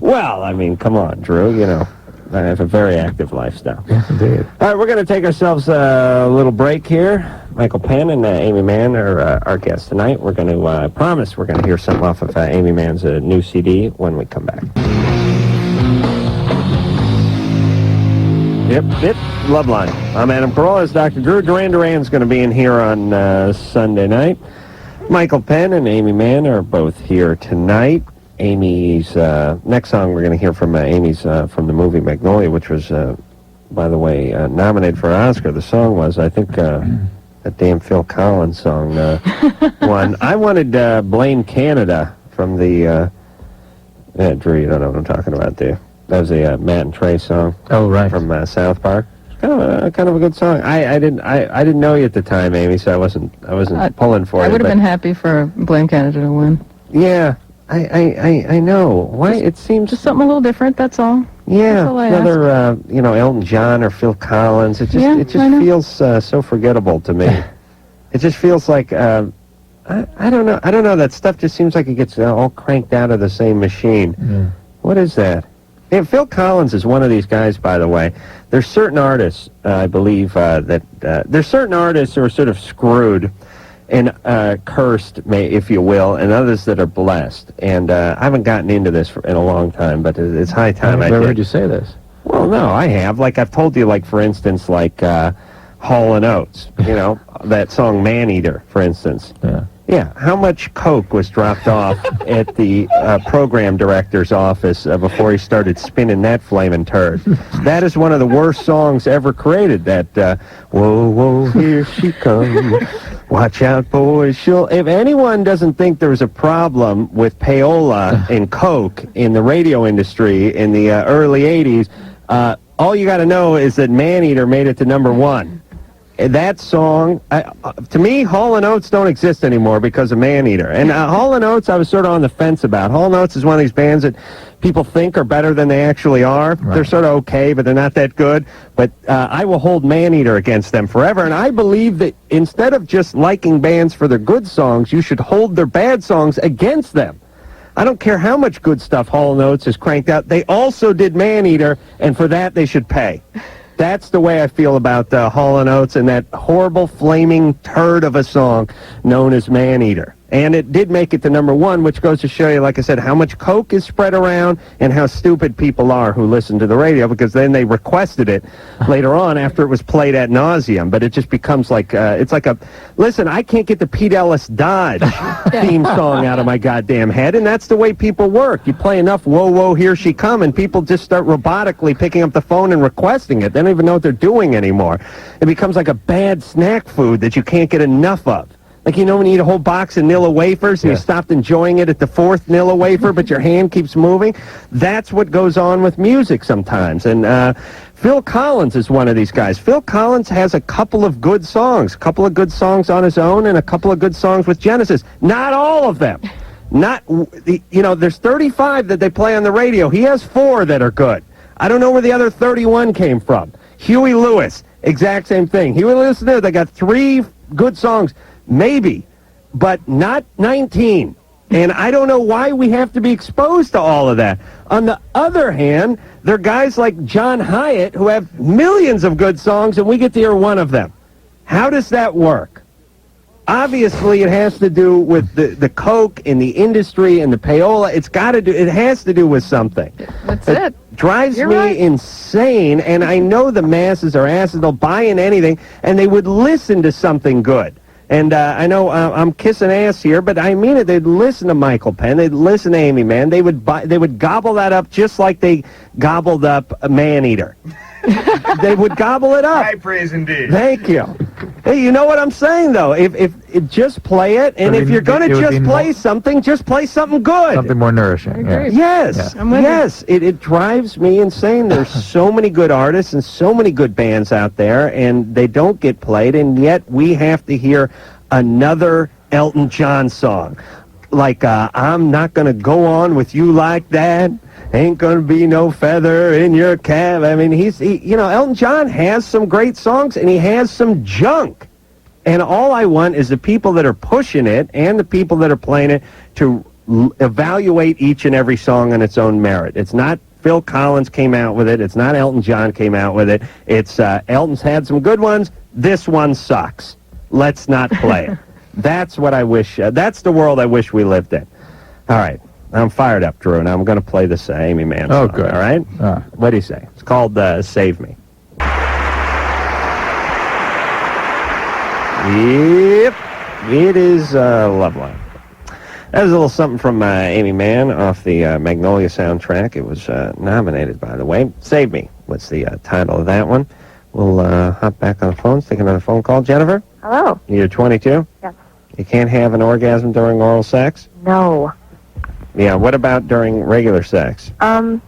Well, I mean, come on, Drew. You know, I have a very active lifestyle. Yes, indeed. All right, we're going to take ourselves a little break here. Michael Penn and Aimee Mann are our guests tonight. We're going to promise we're going to hear something off of Aimee Mann's new CD when we come back. Yep, Loveline. I'm Adam Carolla. It's Dr. Drew. Duran Duran's going to be in here on Sunday night. Michael Penn and Aimee Mann are both here tonight. Aimee's next song we're going to hear from Aimee's from the movie Magnolia, which was, by the way, nominated for an Oscar. The song was, I think, that damn Phil Collins song won. I wanted Blame Canada from the, Drew, you don't know what I'm talking about, do you? That was a Matt and Trey song. Oh, right. From South Park. Kind of a good song. I didn't know you at the time, Aimee, so I wasn't pulling for you. I would have been happy for Blame Canada to win. Yeah, I know. Why it seems just something a little different. That's all. Yeah, That's all I whether Elton John or Phil Collins. It just I know. feels so forgettable to me. It just feels like I don't know. That stuff just seems like it gets all cranked out of the same machine. Yeah. What is that? And Phil Collins is one of these guys, by the way. There's certain artists, I believe, there's certain artists who are sort of screwed and cursed, if you will, and others that are blessed. And I haven't gotten into this in a long time, but it's high time I did. I've never heard you say this. Well, no, I have. Like, I've told you, like, for instance, like Hall & Oates, you know, that song Man Eater, for instance. Yeah, how much coke was dropped off at the program director's office before he started spinning that flaming turd? That is one of the worst songs ever created, that, whoa, whoa, here she comes. Watch out, boys. If anyone doesn't think there was a problem with payola and coke in the radio industry in the early 80s, all you got to know is that Man Eater made it to #1. That song, to me, Hall & Oates don't exist anymore because of Man Eater. And Hall & Oates, I was sort of on the fence about. Hall & Oates is one of these bands that people think are better than they actually are. Right. They're sort of okay, but they're not that good. But I will hold Man Eater against them forever. And I believe that instead of just liking bands for their good songs, you should hold their bad songs against them. I don't care how much good stuff Hall & Oates has cranked out. They also did Man Eater, and for that they should pay. That's the way I feel about Hall & Oates and that horrible flaming turd of a song known as Man Eater. And it did make it to #1, which goes to show you, like I said, how much coke is spread around and how stupid people are who listen to the radio, because then they requested it later on after it was played ad nauseum. But it just becomes like, it's like a, listen, I can't get the Pete Ellis Dodge theme song out of my goddamn head, and that's the way people work. You play enough Whoa, Whoa, Here She Come, and people just start robotically picking up the phone and requesting it. They don't even know what they're doing anymore. It becomes like a bad snack food that you can't get enough of. Like, you know, when you eat a whole box of Nilla wafers and you stopped enjoying it at the 4th Nilla wafer, but your hand keeps moving? That's what goes on with music sometimes. And Phil Collins is one of these guys. Phil Collins has a couple of good songs on his own and a couple of good songs with Genesis. Not all of them. Not, you know, there's 35 that they play on the radio. He has 4 that are good. I don't know where the other 31 came from. Huey Lewis, exact same thing. Huey Lewis, they got 3 good songs. Maybe, but not 19. And I don't know why we have to be exposed to all of that. On the other hand, there are guys like John Hyatt who have millions of good songs, and we get to hear one of them. How does that work? Obviously, it has to do with the coke in the industry and the payola. It has to do with something. That's it. Drives me insane, and I know the masses are asses. They'll buy in anything, and they would listen to something good. And I know I'm kissing ass here, but I mean it. They'd listen to Michael Penn. They'd listen to Aimee, Mann. They would gobble that up just like they gobbled up a Man Eater. They would gobble it up. High praise indeed. Thank you. Hey, you know what I'm saying, though? If just play it, and if you're going to just play something, just play something good. Something more nourishing. I agree. Yes, yes. It drives me insane. There's so many good artists and so many good bands out there, and they don't get played, and yet we have to hear another Elton John song. Like, I'm not going to go on with you like that. Ain't going to be no feather in your cap. I mean, Elton John has some great songs, and he has some junk. And all I want is the people that are pushing it and the people that are playing it to evaluate each and every song on its own merit. It's not Phil Collins came out with it. It's not Elton John came out with it. It's Elton's had some good ones. This one sucks. Let's not play it. That's what I wish. That's the world I wish we lived in. All right. I'm fired up, Drew, and I'm going to play this Aimee Mann song. Oh, good. All right? What do you say? It's called Save Me. Yep. It is Loveline. That was a little something from Aimee Mann off the Magnolia soundtrack. It was nominated, by the way. Save Me. What's the title of that one? We'll hop back on the phone. Take another phone call. Jennifer? Hello. You're 22? Yes. You can't have an orgasm during oral sex? No. Yeah, what about during regular sex? I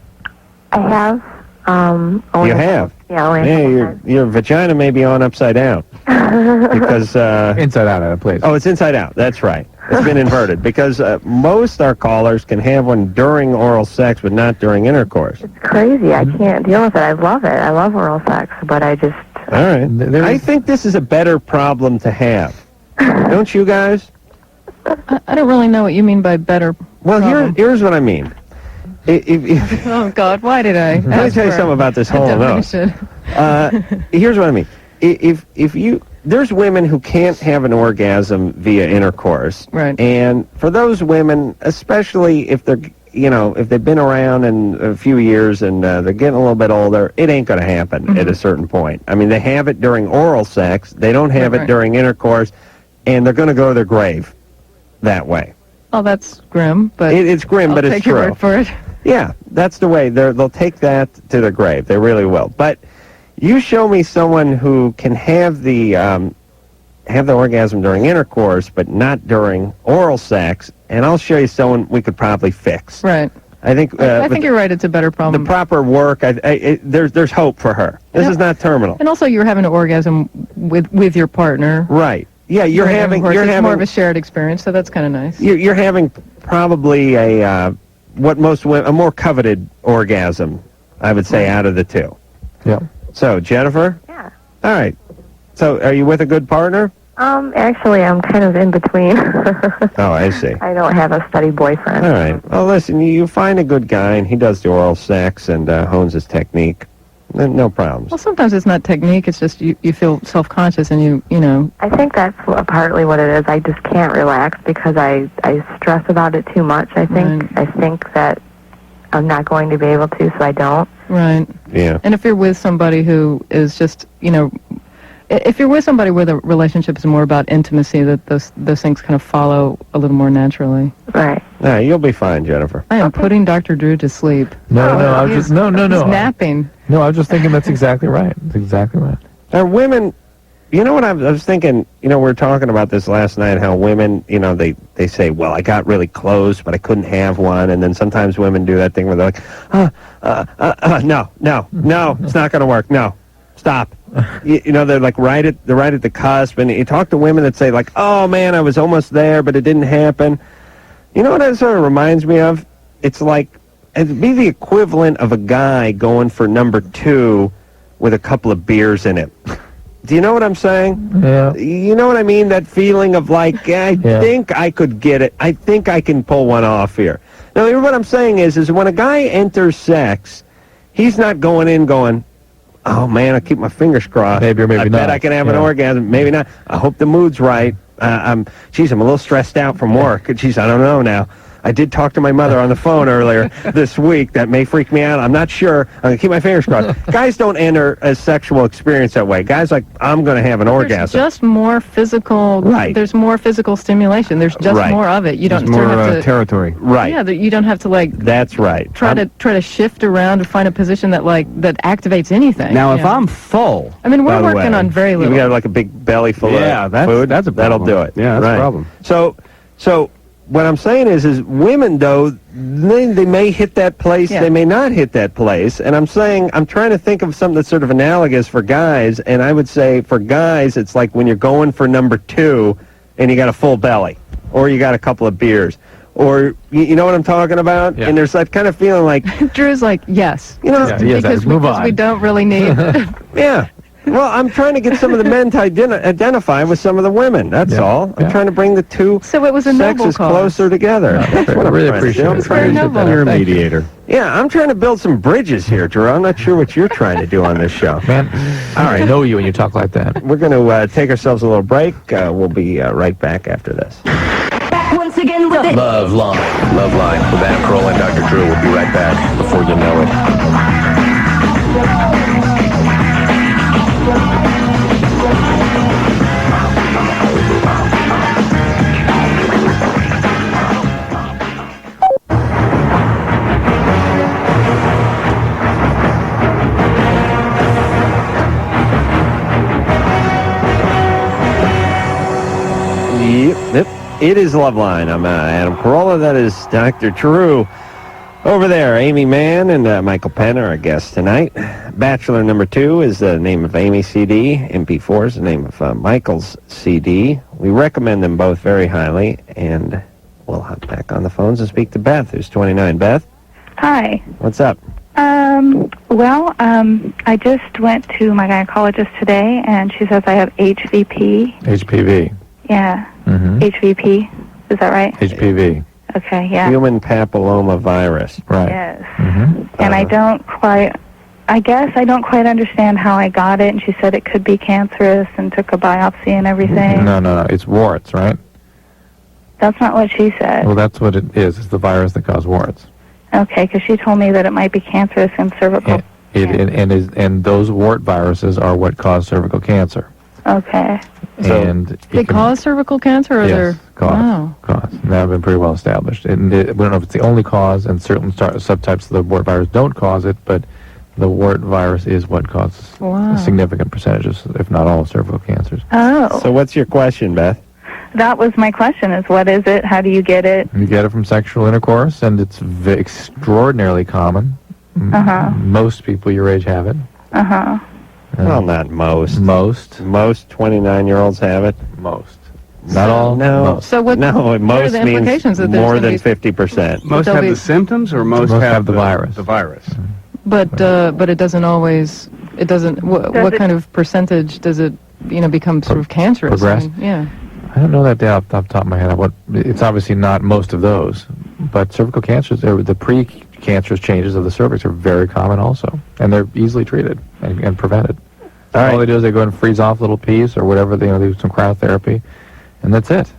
have. You have? Yeah, only your vagina may be on upside down. Because... inside out, please. Oh, it's inside out. That's right. It's been inverted. Because most our callers can have one during oral sex, but not during intercourse. It's crazy. I can't deal with it. I love it. I love oral sex, but I just... All right. I think this is a better problem to have. Don't you guys? I don't really know what you mean by better. Well, here's what I mean. Oh God, why did I? Let me tell you something about this whole nose. Here's what I mean. If you there's women who can't have an orgasm via intercourse, right? And for those women, especially if they're if they've been around in a few years and they're getting a little bit older, it ain't going to happen at a certain point. I mean, they have it during oral sex, they don't have it during intercourse, and they're going to go to their grave that way. Oh, that's grim, but it's grim, but it's true. I'll take your word for it. Yeah, that's the way. They'll take that to their grave. They really will. But you show me someone who can have the orgasm during intercourse, but not during oral sex, and I'll show you someone we could probably fix. Right. I think. I think you're right. It's a better problem. The proper work. There's hope for her. This is not terminal. And also, you're having an orgasm with your partner. Right. Yeah, you're having more of a shared experience, so that's kind of nice. You're having probably a more coveted orgasm, I would say, out of the two. Yeah. So, Jennifer? Yeah. All right. So, are you with a good partner? Actually, I'm kind of in between. Oh, I see. I don't have a steady boyfriend. All right. Well, listen, you find a good guy, and he does the oral sex and hones his technique. No problems. Well, sometimes it's not technique. It's just you feel self-conscious and you know. I think that's partly what it is. I just can't relax because I stress about it too much. I think that I'm not going to be able to, so I don't. Right. Yeah. And if you're with somebody who is just, if you're with somebody where the relationship is more about intimacy, that those things kind of follow a little more naturally. Right. Yeah, you'll be fine, Jennifer. I am putting Dr. Drew to sleep. No. He's napping. No, I was just thinking that's exactly right. That's exactly right. Are women, you know what I was thinking, we were talking about this last night, how women, they say, well, I got really close, but I couldn't have one, and then sometimes women do that thing where they're like, no, it's not going to work, no, stop. They're like right at the cusp, and you talk to women that say like, oh man, I was almost there, but it didn't happen. You know what that sort of reminds me of? It's like, it'd be the equivalent of a guy going for number 2 with a couple of beers in it. Do you know what I'm saying? Yeah. You know what I mean? That feeling of like, I think I could get it. I think I can pull one off here. Now, what I'm saying is when a guy enters sex, he's not going in going, oh man, I keep my fingers crossed. Maybe or maybe I not. bet I can have an orgasm. Maybe not. I hope the mood's right. I'm a little stressed out from work. I don't know now. I did talk to my mother on the phone earlier this week. That may freak me out. I'm not sure. I'm going to keep my fingers crossed. Guys don't enter a sexual experience that way. Guys like, I'm going to have an orgasm. There's just more physical. Right. There's more physical stimulation. There's just more of it. You don't have to, territory. Right. Yeah, you don't have to That's right. Try to shift around to find a position that that activates anything. Now, if I'm full, I mean, we're working on very little. You got like a big belly full of food. That's a problem. That'll do it. Yeah, that's a problem. So what I'm saying is women, though, they may hit that place, they may not hit that place, and I'm trying to think of something that's sort of analogous for guys, and I would say for guys, it's like when you're going for number 2, and you got a full belly, or you got a couple of beers, or, you know what I'm talking about? Yeah. And there's that kind of feeling like... Drew's like, yes. Because we don't really need... Yeah. Well, I'm trying to get some of the men to identify with some of the women. That's all. I'm trying to bring the two sexes closer together. That's what I really appreciate. It. You're a mediator. Yeah, I'm trying to build some bridges here, Drew. I'm not sure what you're trying to do on this show. Man, I know you when you talk like that. We're going to take ourselves a little break. We'll be right back after this. Back once again with it. Loveline with Carolla and Dr. Drew. We'll be right back before you know it. Yep. It is Loveline. I'm Adam Carolla. That is Dr. Drew. Over there, Aimee Mann and Michael Penn are our guests tonight. Bachelor number 2 is the name of Aimee's CD. MP4 is the name of Michael's CD. We recommend them both very highly, and we'll hop back on the phones and speak to Beth, who's 29. Beth? Hi. What's up? I just went to my gynecologist today, and she says I have HVP. HPV. Yeah. Mm-hmm. HVP. Is that right? HPV. Okay, yeah. Human papilloma virus. Right. Yes. Mm-hmm. And I don't quite understand how I got it, and she said it could be cancerous and took a biopsy and everything. No. It's warts, right? That's not what she said. Well, that's what it is. It's the virus that causes warts. Okay, because she told me that it might be cancerous and cervical. And those wart viruses are what cause cervical cancer. Okay. And They cause cervical cancer, or yes, they're cause. And that have been pretty well established. And we don't know if it's the only cause, and certain subtypes of the wart virus don't cause it, but the wart virus is what causes significant percentages, if not all, of cervical cancers. Oh. So what's your question, Beth? That was my question, is what is it? How do you get it? You get it from sexual intercourse, and it's extraordinarily common. Uh-huh. Most people your age have it. Uh-huh. Well, not most. Most 29-year-olds have it. Most. Not all? No. Most. So what? No, what are most the means implications that there's more gonna than be- 50%. Most have the symptoms, or most have the virus. The virus. But it doesn't always. It doesn't. What kind of percentage does it? Become sort of cancerous? Progress? Yeah. I don't know that off the top of my head. It's obviously not most of those, but cervical cancers, the pre-cancerous changes of the cervix are very common also, and they're easily treated and prevented. All they do is they go and freeze off a little piece or whatever, they do some cryotherapy, and that's it.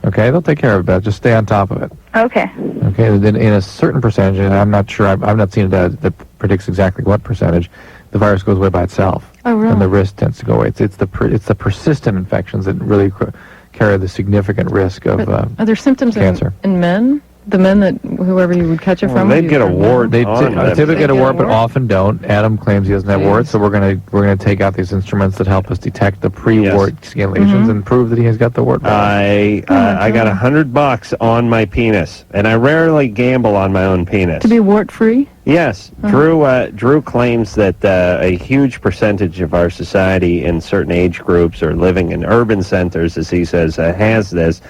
Okay, they'll take care of it. Just stay on top of it. Okay. Okay, then in a certain percentage, and I'm not sure, I've not seen it that predicts exactly what percentage, the virus goes away by itself. Oh, really? And the risk tends to go away. It's the persistent infections that really carry the significant risk of Are there symptoms cancer. in men? The men that whoever you would catch it from? They'd get a wart. They typically get a wart, but wart? often don't. Adam claims he doesn't have warts, so we're gonna take out these instruments that help us detect the pre-wart skin lesions and prove that he has got the wart. I got $100 on my penis, and I rarely gamble on my own penis. To be wart-free? Yes, Drew claims that a huge percentage of our society in certain age groups or living in urban centers, as he says, has this.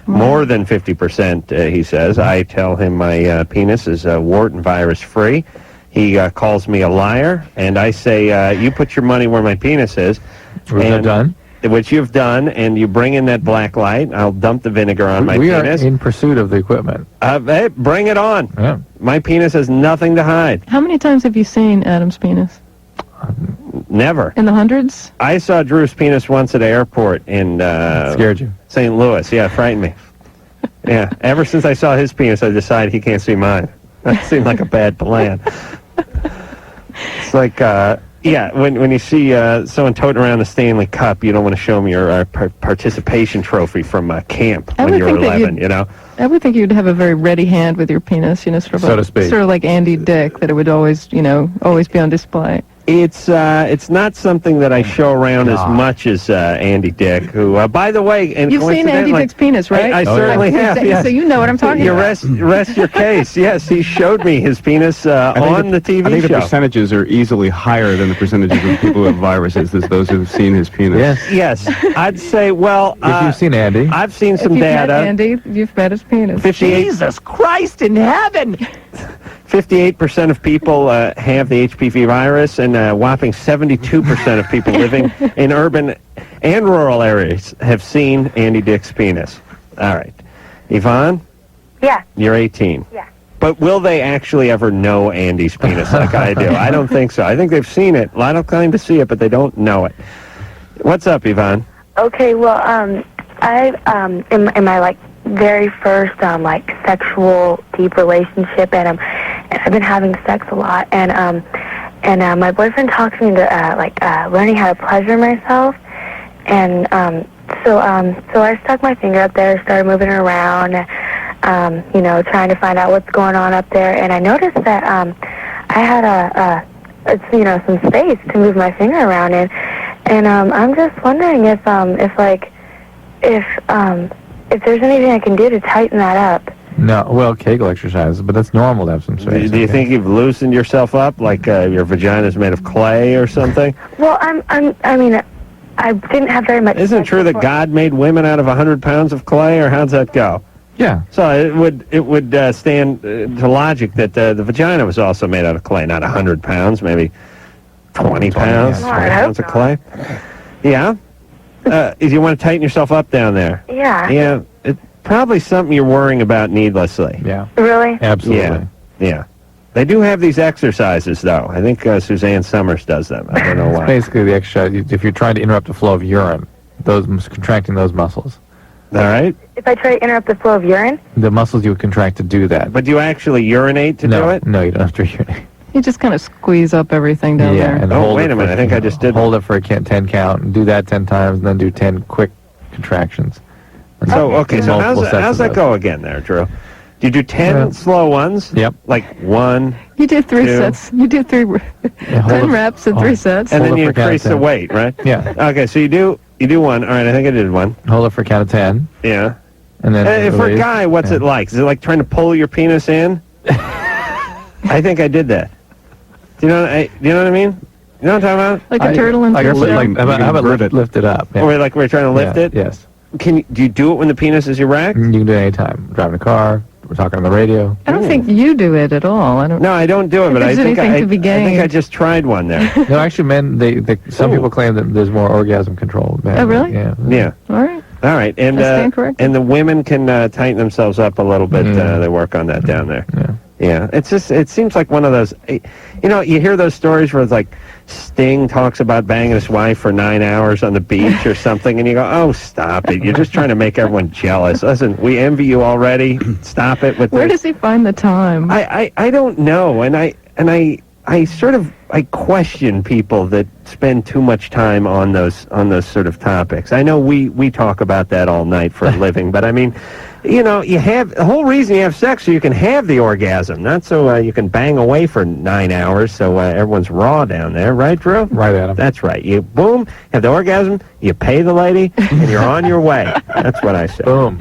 More than 50%, he says. I tell him my penis is wart and virus free. He calls me a liar, and I say, you put your money where my penis is. Which I've done. Which you've done, and you bring in that black light. I'll dump the vinegar on my we penis. are in pursuit of the equipment. Hey, bring it on. Yeah. My penis has nothing to hide. How many times have you seen Adam's penis? Never. In the hundreds? I saw Drew's penis once at an airport in scared you? St. Louis. Yeah, it frightened me. Yeah, ever since I saw his penis, I decided he can't see mine. That seemed like a bad plan. It's like, when you see someone toting around the Stanley Cup, you don't want to show them your participation trophy from camp when you were 11, you know? I would think you'd have a very ready hand with your penis, sort of so to speak. Sort of like Andy Dick, that it would always, always be on display. It's not something that I show around as much as Andy Dick, who, by the way, and you've seen Andy Dick's penis, right? I certainly have. Yes. So you know what I'm talking about. Rest your case. Yes, he showed me his penis on the TV show. I think the percentages are easily higher than the percentages of people who have viruses, as those who've seen his penis. Yes. I'd say, well, if you've seen Andy, I've seen some if you've data. Met Andy, you've met his penis. 58. Jesus Christ in heaven! 58% of people have the HPV virus, and a whopping 72% of people living in urban and rural areas have seen Andy Dick's penis. All right. Yvonne? Yeah. You're 18. Yeah. But will they actually ever know Andy's penis like I do? I don't think so. I think they've seen it. A lot of claim to see it, but they don't know it. What's up, Yvonne? Okay, well, in my very first sexual deep relationship, and I've been having sex a lot, and my boyfriend talked me into learning how to pleasure myself, and so I stuck my finger up there, started moving it around, trying to find out what's going on up there, and I noticed that I had some space to move my finger around in, and I'm just wondering if there's anything I can do to tighten that up. No, well, Kegel exercises, but that's normal to have some space. Do you think you've loosened yourself up, like your vagina's made of clay or something? Well, I didn't have very much. Isn't it true that God made women out of 100 pounds of clay, or how's that go? Yeah. So it would stand to logic that the vagina was also made out of clay, not 100 pounds, maybe 20 pounds, 20 pounds of clay. Yeah. If you want to tighten yourself up down there. Yeah. Yeah. probably something you're worrying about needlessly. Yeah. Really? Absolutely. Yeah. They do have these exercises, though. I think Suzanne Summers does them. I don't know why. It's basically the exercise. If you're trying to interrupt the flow of urine, contracting those muscles. All right. If I try to interrupt the flow of urine? The muscles you would contract to do that. But do you actually urinate to do it? No, you don't have to urinate. You just kind of squeeze up everything down there. And Oh, hold wait it a minute. for- I think I just did Hold it for a 10 count, and do that 10 times, and then do 10 quick contractions. And So, okay, do so multiple sets how's of that those. go again there, Drew? Do you do 10 slow ones? Yep. Like 1, You do 3 2. sets. You do 10 reps and 3 sets. And then Hold it you for count of increase the 10. weight, right? Yeah. Okay, so you do 1. All right, I think I did 1. Hold it for a count of 10. Yeah. And then For a release. guy, what's it like? Is it like trying to pull your penis in? I think I did that. Do you know what I mean? You know what I'm talking about? Like a turtle in Like, fish. how about lift it up? Yeah. Or like we're trying to lift Yeah, it? Yes. Do you do it when the penis is erect? You can do it anytime. Driving a car. We're talking on the radio. I don't think you do it at all. I don't. No, I don't do it, If but I there's think anything to be I think I gained. just tried one there. No, actually, men. Some people claim that there's more orgasm control. with men. Oh, really? Yeah. Yeah. All right. All right, and I stand corrected. and the women can tighten themselves up a little bit. They work on that down there. Yeah, it's just it seems like one of those. You hear those stories where it's like Sting talks about banging his wife for 9 hours on the beach or something, and you go, "Oh, stop it! You're just trying to make everyone jealous." Listen, we envy you already. Stop it with Where this. does he find the time? I don't know, and I sort of question people that spend too much time on those sort of topics. I know we talk about that all night for a living, but I mean, you have the whole reason you have sex so you can have the orgasm, not so you can bang away for 9 hours so everyone's raw down there, right, Drew? Right, Adam. That's right. You boom, have the orgasm, you pay the lady, and you're on your way. That's what I say. Boom.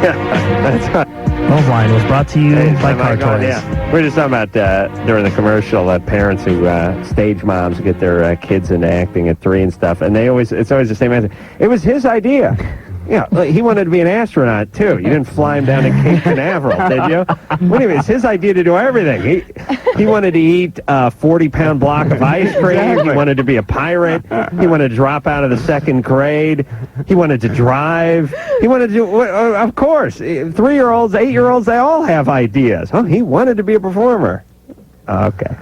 That's right. Loveline was brought to you by Car Toys. Yeah. We're just talking about during the commercial parents who stage moms get their kids into acting at 3 and stuff, and it's always the same answer. It was his idea. Yeah, he wanted to be an astronaut too. You didn't fly him down to Cape Canaveral, did you? What do you mean? It's his idea to do everything. He wanted to eat a 40-pound block of ice cream. Exactly. He wanted to be a pirate. He wanted to drop out of the 2nd grade. He wanted to drive. He wanted to do. Of course, 3-year-olds, 8-year-olds, they all have ideas. Oh, he wanted to be a performer. Okay,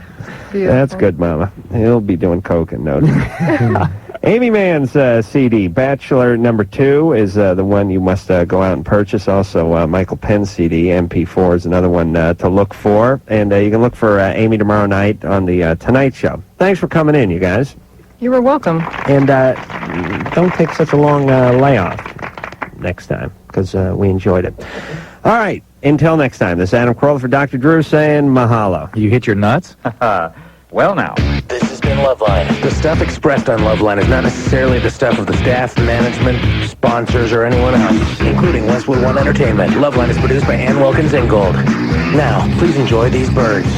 that's good, Mama. He'll be doing coke in no time. Aimee Mann's CD, Bachelor number 2, is the one you must go out and purchase. Also, Michael Penn's CD, MP4, is another one to look for. And you can look for Aimee tomorrow night on the Tonight Show. Thanks for coming in, you guys. You were welcome. And don't take such a long layoff next time, because we enjoyed it. All right, until next time, this is Adam Carolla for Dr. Drew saying mahalo. You hit your nuts? Well, now. This has been Loveline. The stuff expressed on Loveline is not necessarily the stuff of the staff, management, sponsors, or anyone else, including Westwood One Entertainment. Loveline is produced by Ann Wilkins Ingold. Now, please enjoy these birds.